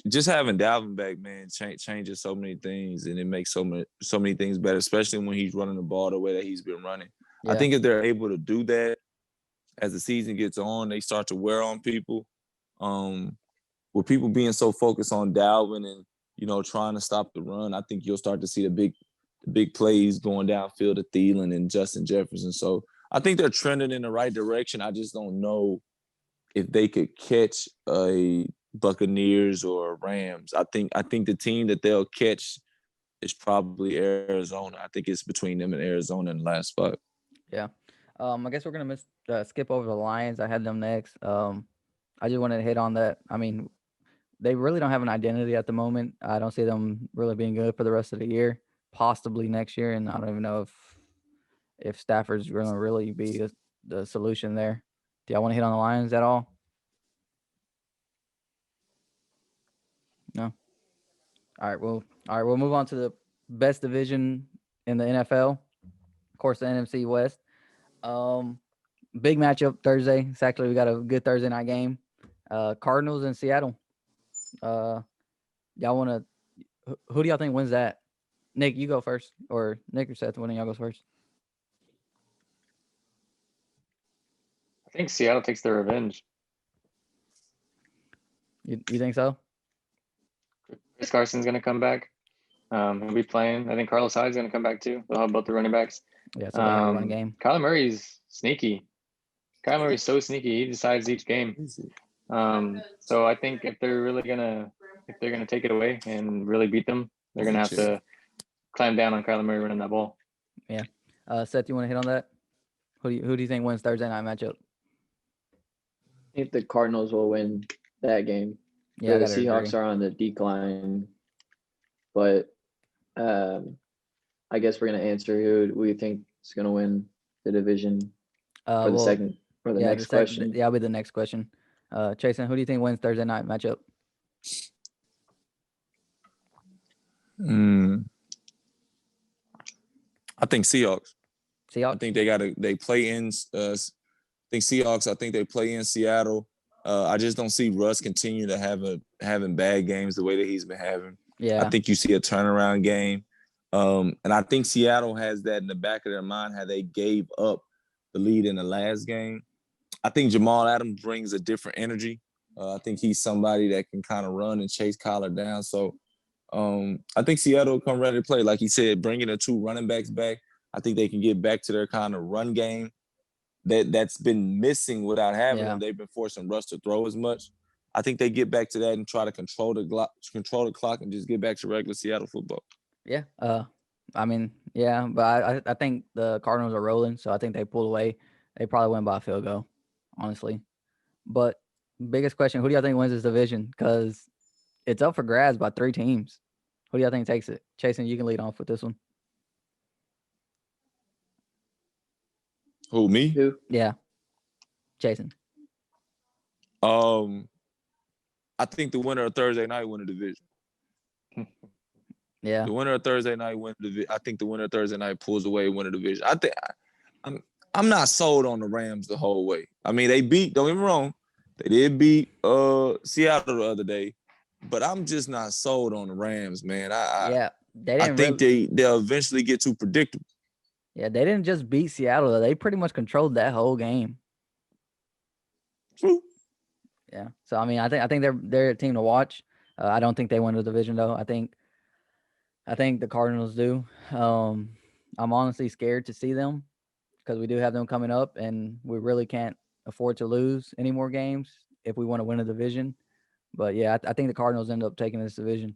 just having Dalvin back, man, changes so many things, and it makes so many things better, especially when he's running the ball the way that he's been running. Yeah. I think if they're able to do that as the season gets on, they start to wear on people. With people being so focused on Dalvin and trying to stop the run, I think you'll start to see the big plays going downfield to Thielen and Justin Jefferson. So I think they're trending in the right direction. I just don't know if they could catch a Buccaneers or Rams. I think the team that they'll catch is probably Arizona. I think it's between them and Arizona in the last spot. Yeah. I guess we're gonna skip over the Lions. I had them next. I just wanted to hit on that. I mean, they really don't have an identity at the moment. I don't see them really being good for the rest of the year, possibly next year, and I don't even know if Stafford's going to really be the solution there. Do y'all want to hit on the Lions at all? No. All right. We'll move on to the best division in the NFL. Of course, the NFC West. Big matchup Thursday. It's actually, we got a good Thursday night game. Cardinals and Seattle. Y'all want to? Who do y'all think wins that? Nick, you go first, or Nick or Seth? One of y'all goes first. I think Seattle takes their revenge. You think so? Chris Carson's going to come back. He'll be playing. I think Carlos Hyde's going to come back too. They'll have both the running backs. Yeah, so they have a run game. Kyler Murray's sneaky. Kyler Murray's so sneaky. He decides each game. So I think if they're gonna take it away and really beat them, they're gonna have to climb down on Kyler Murray running that ball. Yeah. Seth, you want to hit on that? Who do you think wins Thursday night matchup? I think the Cardinals will win that game. Yeah, the Seahawks are on the decline, but I guess we're gonna answer who we think is gonna win the division for the next question. Yeah, I'll be the next question. Chasen, who do you think wins Thursday night matchup? I think Seahawks. Seahawks. I think they play in. I think Seahawks. I think they play in Seattle. I just don't see Russ continue to having bad games the way that he's been having. Yeah. I think you see a turnaround game. And I think Seattle has that in the back of their mind, how they gave up the lead in the last game. I think Jamal Adams brings a different energy. I think he's somebody that can kind of run and chase Kyler down. So I think Seattle will come ready to play. Like he said, bringing the 2 running backs back, I think they can get back to their kind of run game that's been missing without having them. They've been forcing Russ to throw as much. I think they get back to that and try to control the clock and just get back to regular Seattle football. Yeah. I mean, yeah, but I think the Cardinals are rolling, so I think they pull away. They probably win by a field goal, honestly. But biggest question, who do y'all think wins this division? Because it's up for grabs by 3 teams. Who do y'all think takes it? Chasen, you can lead off with this one. Who, me? Who? Yeah. Chasen. I think the winner of Thursday night win the division. Yeah. The winner of Thursday night win the division. I think the winner of Thursday night pulls away, win the division. I think I'm not sold on the Rams the whole way. I mean, they beat, don't get me wrong, they did beat Seattle the other day, but I'm just not sold on the Rams, man. Yeah. I think they'll eventually get too predictable. Yeah, they didn't just beat Seattle, though. They pretty much controlled that whole game. True. Yeah. So I mean, I think they're a team to watch. I don't think they win the division though. I think the Cardinals do. I'm honestly scared to see them because we do have them coming up, and we really can't afford to lose any more games if we want to win a division. But yeah, I think the Cardinals end up taking this division.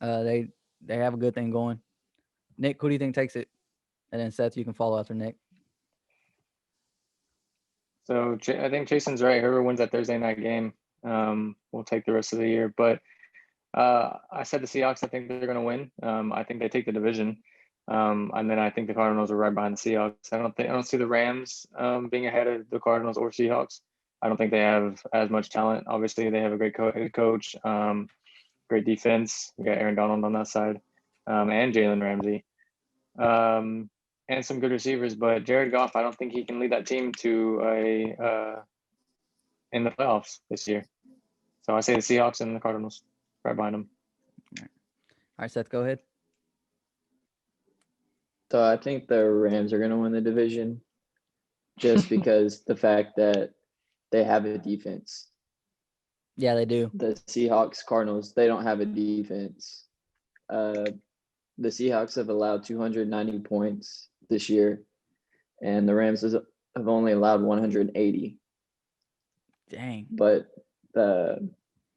They have a good thing going. Nick, who do you think takes it? And then Seth, you can follow after Nick. So I think Jason's right. Whoever wins that Thursday night game will take the rest of the year. But I said the Seahawks, I think they're going to win. I think they take the division. And then I think the Cardinals are right behind the Seahawks. I don't see the Rams being ahead of the Cardinals or Seahawks. I don't think they have as much talent. Obviously, they have a great head coach, great defense. We got Aaron Donald on that side, and Jalen Ramsey. And some good receivers, but Jared Goff, I don't think he can lead that team to in the playoffs this year. So I say the Seahawks and the Cardinals right behind them. All right, Seth, go ahead. So I think the Rams are going to win the division just because the fact that they have a defense. Yeah, they do. The Seahawks, Cardinals, they don't have a defense. The Seahawks have allowed 290 points this year, and the Rams have only allowed 180. Dang. But the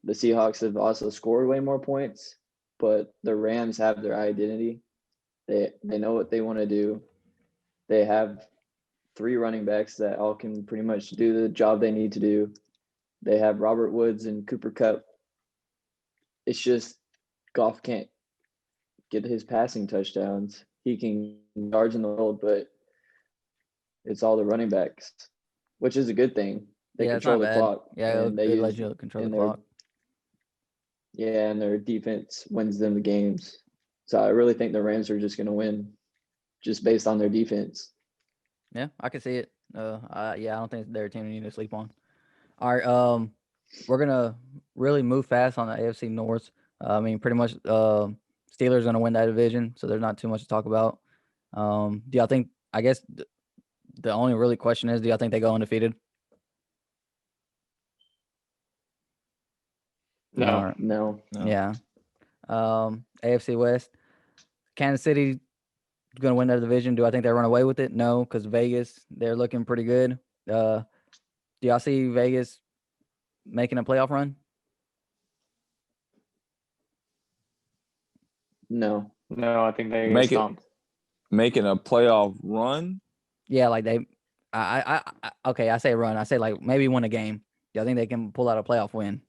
Seahawks have also scored way more points, but the Rams have their identity. They know what they want to do. They have 3 running backs that all can pretty much do the job they need to do. They have Robert Woods and Cooper Kupp. It's just Goff can't get his passing touchdowns. He can yards in the world, but it's all the running backs, which is a good thing. They control the clock. Yeah, and they let you control the clock. Yeah, and their defense wins them the games. So I really think the Rams are just going to win just based on their defense. Yeah, I can see it. I don't think they're a team you need to sleep on. All right, we're gonna really move fast on the AFC North. I mean, pretty much, Steelers gonna win that division, so there's not too much to talk about. Do y'all think? I guess the only really question is, do y'all think they go undefeated? No. Yeah. AFC West, Kansas City going to win that division. Do I think they run away with it? No, because Vegas, they're looking pretty good. Do y'all see Vegas making a playoff run? No, I think they get stomped. Making a playoff run? Yeah, like they. Okay, I say run. I say like maybe win a game. Do y'all think they can pull out a playoff win?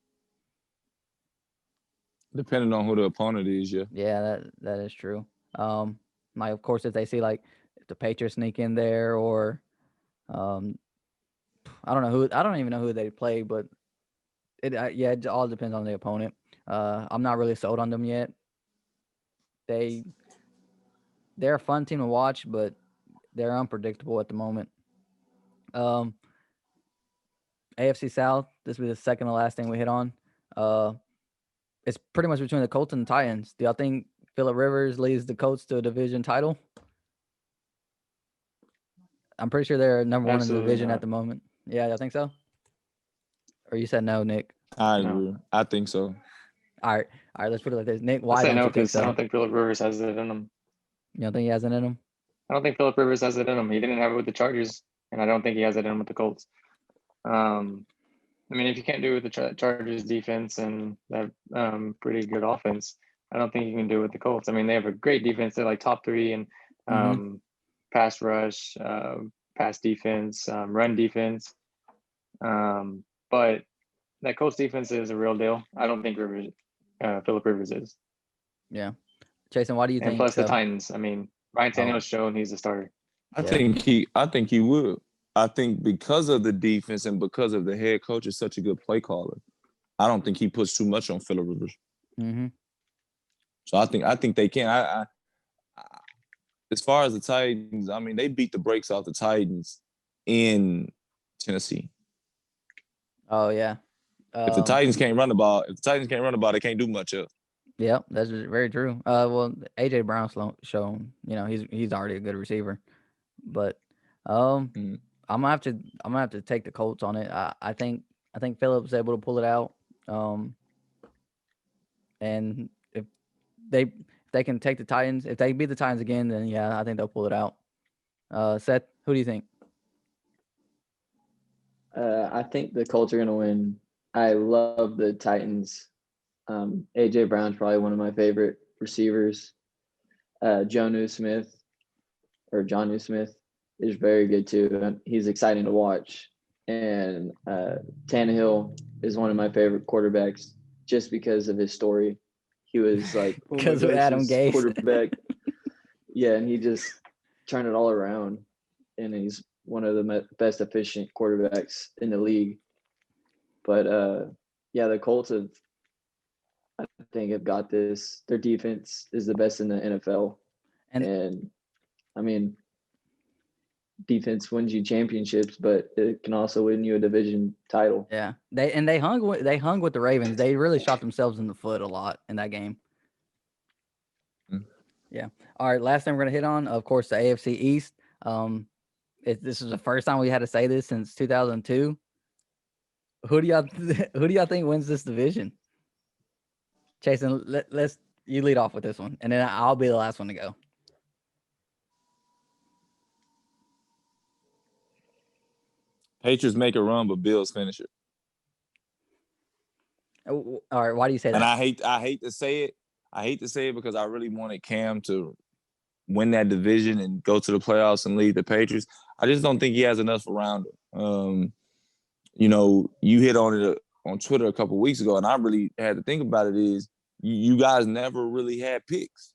Depending on who the opponent is, yeah. Yeah, that is true. Like of course if they see like if the Patriots sneak in there or, I don't even know who they play, but it all depends on the opponent. I'm not really sold on them yet. They're a fun team to watch, but they're unpredictable at the moment. AFC South. This will be the second to last thing we hit on. It's pretty much between the Colts and the Titans. Do y'all think Phillip Rivers leads the Colts to a division title? I'm pretty sure they're number one in the Absolutely division not. at the moment. Yeah, y'all think so? Or you said no, Nick? I No. agree. I think so. All right. Let's put it like this. Nick, I why say don't no you think because I so? don't think Philip Rivers has it in him. You don't think he has it in him? I don't think Philip Rivers has it in him. He didn't have it with the Chargers, and I don't think he has it in him with the Colts. I mean, if you can't do it with the Chargers defense and that pretty good offense, I don't think you can do it with the Colts. I mean, they have a great defense. They're like top 3 in pass rush, pass defense, run defense. But that Colts defense is a real deal. I don't think Philip Rivers is. Yeah. Jason, why do you And think plus so? the Titans. I mean, Ryan Oh. Tannehill's shown he's a starter. I Yeah. think he would. I think because of the defense and because of the head coach is such a good play caller, I don't think he puts too much on Phillip Rivers. Mm-hmm. So I think they can. I as far as the Titans, I mean, they beat the brakes off the Titans in Tennessee. Oh yeah. If the Titans can't run the ball, they can't do much else. Yeah, that's very true. Well, AJ Brown's shown, he's already a good receiver, but I'm gonna have to take the Colts on it. I think Phillip's able to pull it out. And if they can take the Titans, if they beat the Titans again, then yeah, I think they'll pull it out. Seth, who do you think? I think the Colts are going to win. I love the Titans. AJ Brown's probably one of my favorite receivers. John Newsmith is very good too. He's exciting to watch. And Tannehill is one of my favorite quarterbacks just because of his story. He was like, because of Adam Gase quarterback. Yeah, and he just turned it all around. And he's one of the best efficient quarterbacks in the league. But yeah, the Colts I think have got this. Their defense is the best in the NFL. And I mean, defense wins you championships, but it can also win you a division title. Yeah. They hung with the Ravens. They really shot themselves in the foot a lot in that game. Yeah. All right, last thing we're going to hit on, of course, the AFC East. This is the first time we had to say this since 2002. Who do y'all think wins this division? Jason, you lead off with this one, and then I'll be the last one to go. Patriots make a run, but Bills finish it. All right, why do you say that? And I hate to say it. I hate to say it because I really wanted Cam to win that division and go to the playoffs and lead the Patriots. I just don't think he has enough around him. You hit on it on Twitter a couple of weeks ago, and I really had to think about it is you guys never really had picks.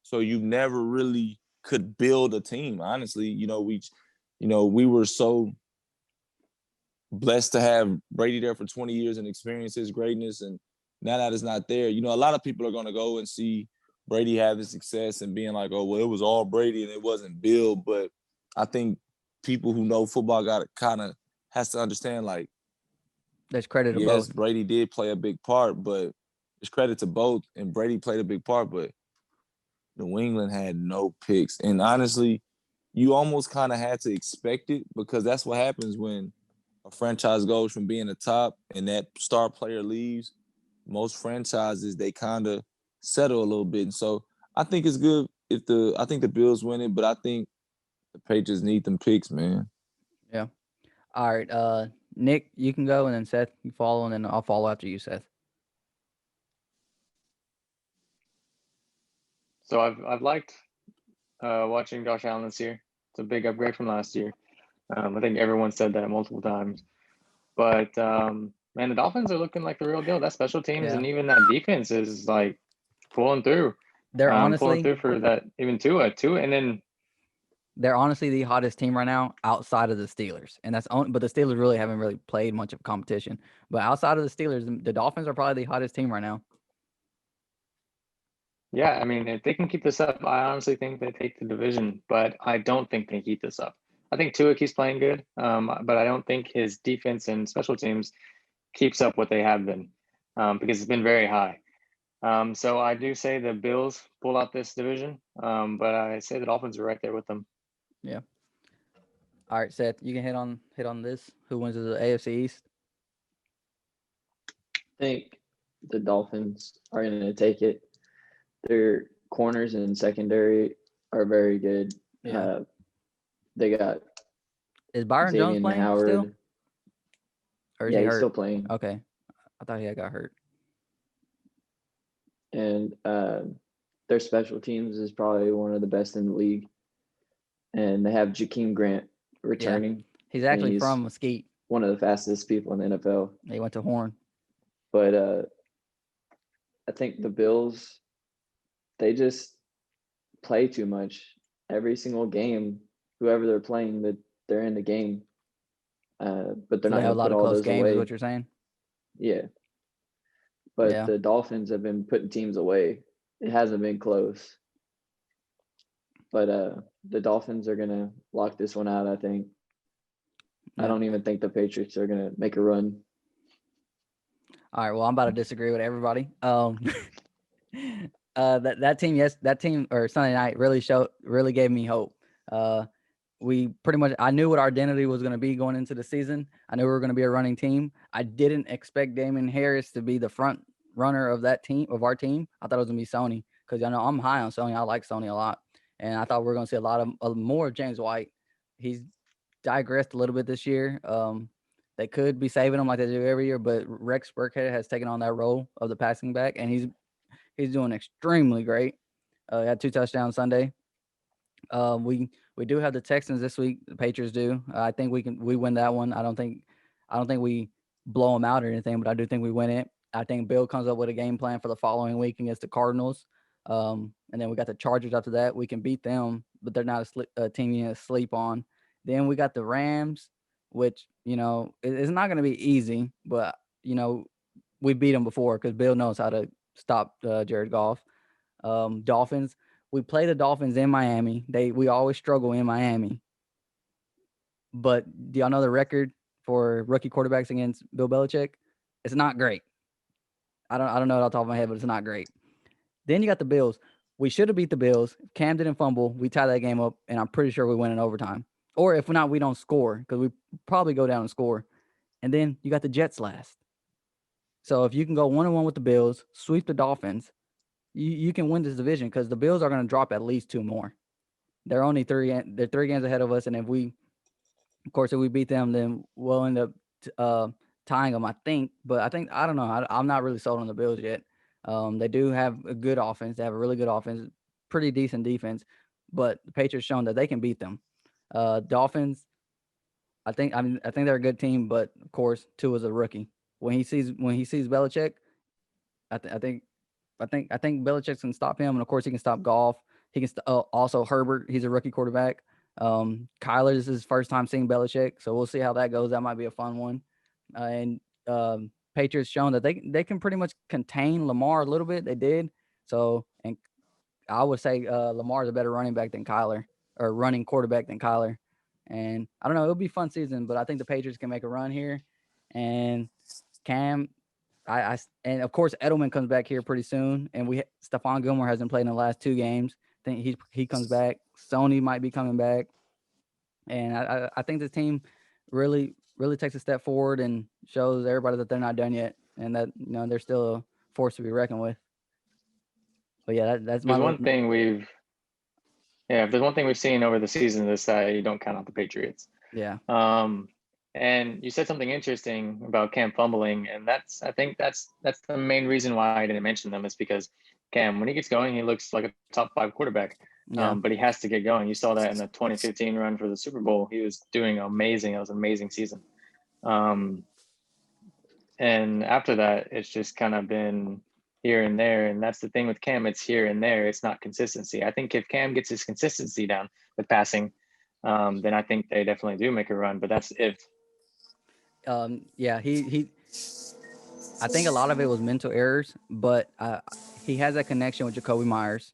So you never really could build a team. Honestly, we were so blessed to have Brady there for 20 years and experience his greatness. And now that it's not there, a lot of people are going to go and see Brady have his success and being like, oh, well, it was all Brady and it wasn't Bill. But I think people who know football has to understand, like, there's credit to yes, both. Brady did play a big part, but there's credit to both. And Brady played a big part, but New England had no picks. And honestly, you almost kind of had to expect it because that's what happens when a franchise goes from being the top and that star player leaves. Most franchises, they kind of settle a little bit. And so I think it's good I think the Bills win it, but I think the Patriots need them picks, man. Yeah. All right. Nick, you can go, and then Seth, you follow, and then I'll follow after you, Seth. So I've liked watching Josh Allen this year. It's a big upgrade from last year. I think everyone said that multiple times. But man, the Dolphins are looking like the real deal. That special teams and even that defense is like pulling through. They're honestly pulling through for that, even Tua, and then they're honestly the hottest team right now outside of the Steelers, and but the Steelers really haven't really played much of competition. But outside of the Steelers, the Dolphins are probably the hottest team right now. Yeah, I mean, if they can keep this up, I honestly think they take the division, but I don't think they keep this up. I think Tua keeps playing good, but I don't think his defense and special teams keeps up what they have been, because it's been very high. So I do say the Bills pull out this division, but I say the Dolphins are right there with them. Yeah. All right, Seth, you can hit on this. Who wins the AFC East? I think the Dolphins are going to take it. Their corners and secondary are very good. Yeah. They got Is Byron Jones Xavier playing Howard. still? Or is Yeah, he he's hurt? still playing. Okay. I thought he had got hurt. And their special teams is probably one of the best in the league. And they have Jakeem Grant returning. He's actually he's from Mesquite. one of the fastest people in the NFL. He went to Horn. But I think the Bills, they just play too much. Every single game, whoever they're playing, that they're in the game. But they're So not they have a going to lot put of all close those games, away. is what you're saying? Yeah. But Yeah. the Dolphins have been putting teams away. It hasn't been close. But the Dolphins are going to lock this one out, I think. Yeah. I don't even think the Patriots are going to make a run. All right. Well, I'm about to disagree with everybody. That team or Sunday night really gave me hope. We pretty much, I knew what our identity was going to be going into the season. I knew we were going to be a running team. I didn't expect Damon Harris to be the front runner of our team. I thought it was going to be Sony, because I know I'm high on Sony. I like Sony a lot. And I thought we were going to see a lot of more of James White. He's digressed a little bit this year. They could be saving him like they do every year, but Rex Burkhead has taken on that role of the passing back, and he's doing extremely great. He had 2 touchdowns Sunday. We do have the Texans this week. The Patriots do. I think we win that one. I don't think we blow them out or anything, but I do think we win it. I think Bill comes up with a game plan for the following week against the Cardinals. And then we got the Chargers after that. We can beat them, but they're not a team you need to sleep on. Then we got the Rams, which, it's not going to be easy, but, we beat them before because Bill knows how to stop Jared Goff. Dolphins. We play the Dolphins in Miami. We always struggle in Miami. But do y'all know the record for rookie quarterbacks against Bill Belichick? It's not great. I don't know it off the top of my head, but it's not great. Then you got the Bills. We should have beat the Bills. Cam didn't fumble. We tie that game up, and I'm pretty sure we win in overtime. Or if not, we don't score, because we probably go down and score. And then you got the Jets last. So if you can go 1-1 with the Bills, sweep the Dolphins, you can win this division, because the Bills are going to drop at least 2 more. They're only 3 games ahead of us, and if we beat them, then we'll end up tying them, I think. But I don't know. I'm not really sold on the Bills yet. They do have a good offense. They have a really good offense, pretty decent defense, but the Patriots shown that they can beat them. Dolphins, I think they're a good team, but of course, Tua's a rookie. When he sees Belichick, I think Belichick can stop him, and of course he can stop Goff. He can also Herbert. He's a rookie quarterback. Kyler, this is his first time seeing Belichick, so we'll see how that goes. That might be a fun one. And Patriots shown that they can pretty much contain Lamar a little bit. They did. So, and I would say Lamar is a better running back than Kyler, or running quarterback than Kyler. And I don't know, it'll be a fun season, but I think the Patriots can make a run here. And Cam, and of course Edelman comes back here pretty soon, and Stephon Gilmore hasn't played in the last 2 games. I think he comes back. Sony might be coming back, and I think this team really takes a step forward and shows everybody that they're not done yet, and that they're still a force to be reckoned with. But yeah, that's my. There's one thing if there's one thing we've seen over the season is that you don't count out the Patriots. Yeah. And you said something interesting about Cam fumbling, and I think that's the main reason why I didn't mention them, is because Cam, when he gets going, he looks like a top 5 quarterback. Yeah. But he has to get going. You saw that in the 2015 run for the Super Bowl. He was doing amazing. It was an amazing season. And after that, it's just kind of been here and there. And that's the thing with Cam. It's here and there. It's not consistency. I think if Cam gets his consistency down with passing, then I think they definitely do make a run. But that's if. Yeah, he I think a lot of it was mental errors, but he has that connection with Jacoby Myers.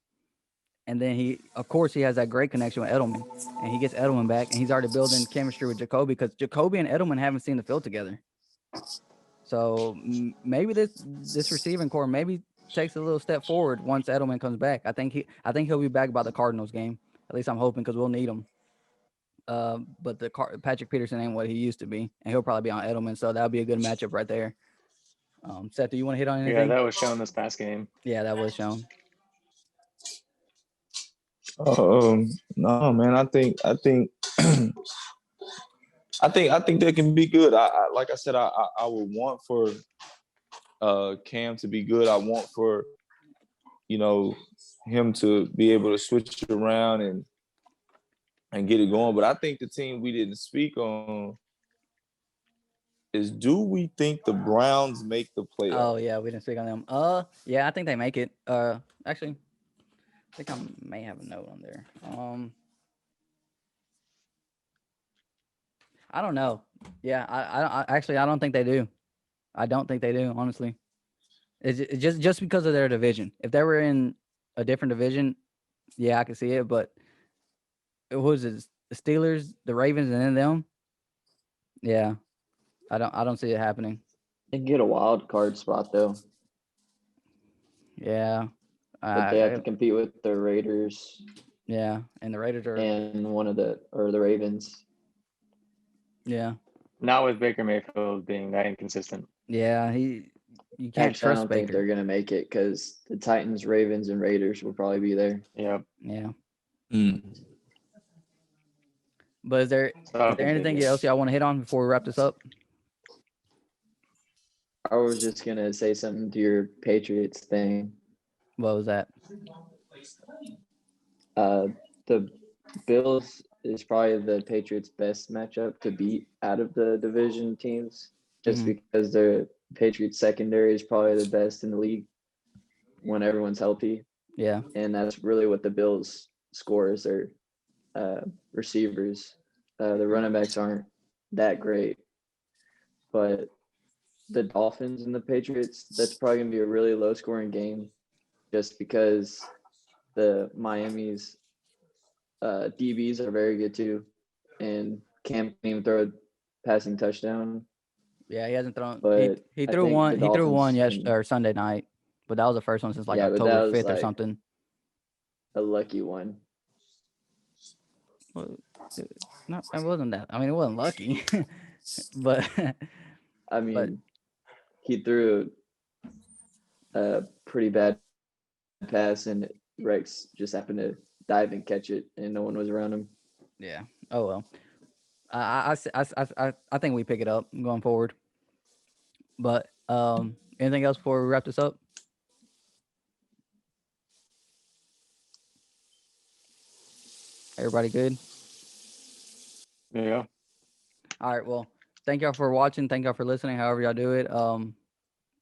And then he has that great connection with Edelman, and he gets Edelman back, and he's already building chemistry with Jacoby because Jacoby and Edelman haven't seen the field together. So maybe this receiving core maybe takes a little step forward once Edelman comes back. I think he'll be back by the Cardinals game. At least I'm hoping because we'll need him. But Patrick Peterson ain't what he used to be, and he'll probably be on Edelman, so that'll be a good matchup right there. Seth, do you want to hit on anything? Yeah, that was shown this past game. Yeah, that was shown. No, man. I think they can be good. Like I said, I would want for Cam to be good. I want for him to be able to switch it around and get it going. But I think the team we didn't speak on is, do we think the Browns make the playoffs? Oh yeah, we didn't speak on them. Yeah, I think they make it. Actually, I think I may have a note on there. I don't know. Yeah, I don't think they do. I don't think they do, honestly. It's just because of their division. If they were in a different division, yeah, I could see it. But it was the Steelers, the Ravens, and then them. Yeah, I don't see it happening. They can get a wild card spot though. Yeah, But they have to compete with the Raiders. Yeah, and the Raiders are and the Ravens. Yeah. Not with Baker Mayfield being that inconsistent. Yeah, you can't Actually, I trust don't Baker. think they're gonna make it because the Titans, Ravens, and Raiders will probably be there. Yep. Yeah. Mm. But is there anything else y'all want to hit on before we wrap this up? I was just gonna say something to your Patriots thing. What was that? The Bills is probably the Patriots' best matchup to beat out of the division teams, just because the Patriots secondary is probably the best in the league when everyone's healthy. Yeah. And that's really what the Bills score is their receivers. The running backs aren't that great, but the Dolphins and the Patriots, that's probably going to be a really low scoring game just because the Miami's DBs are very good too. And Cam can't even throw a passing touchdown. Yeah, he hasn't thrown. But he threw one. He threw one or Sunday night, but that was the first one since October 5th or something. A lucky one. Well, no, it wasn't that. I mean, it wasn't lucky, but I mean, he threw a pretty bad pass, and Rex just happened to dive and catch it, and no one was around him. Yeah. Oh well. I think we pick it up going forward. But anything else before we wrap this up? Everybody good? Yeah. All right. Well, thank y'all for watching. Thank y'all for listening. However y'all do it.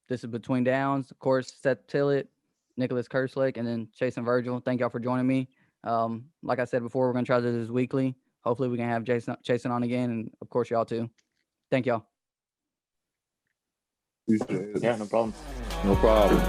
This is Between Downs. Of course, Seth Tillett, Nicholas Kerslake, and then Chase and Virgil. Thank y'all for joining me. Like I said before, we're gonna try to do this weekly. Hopefully, we can have Jason on again, and of course, y'all too. Thank y'all. Yeah, no problem. No problem.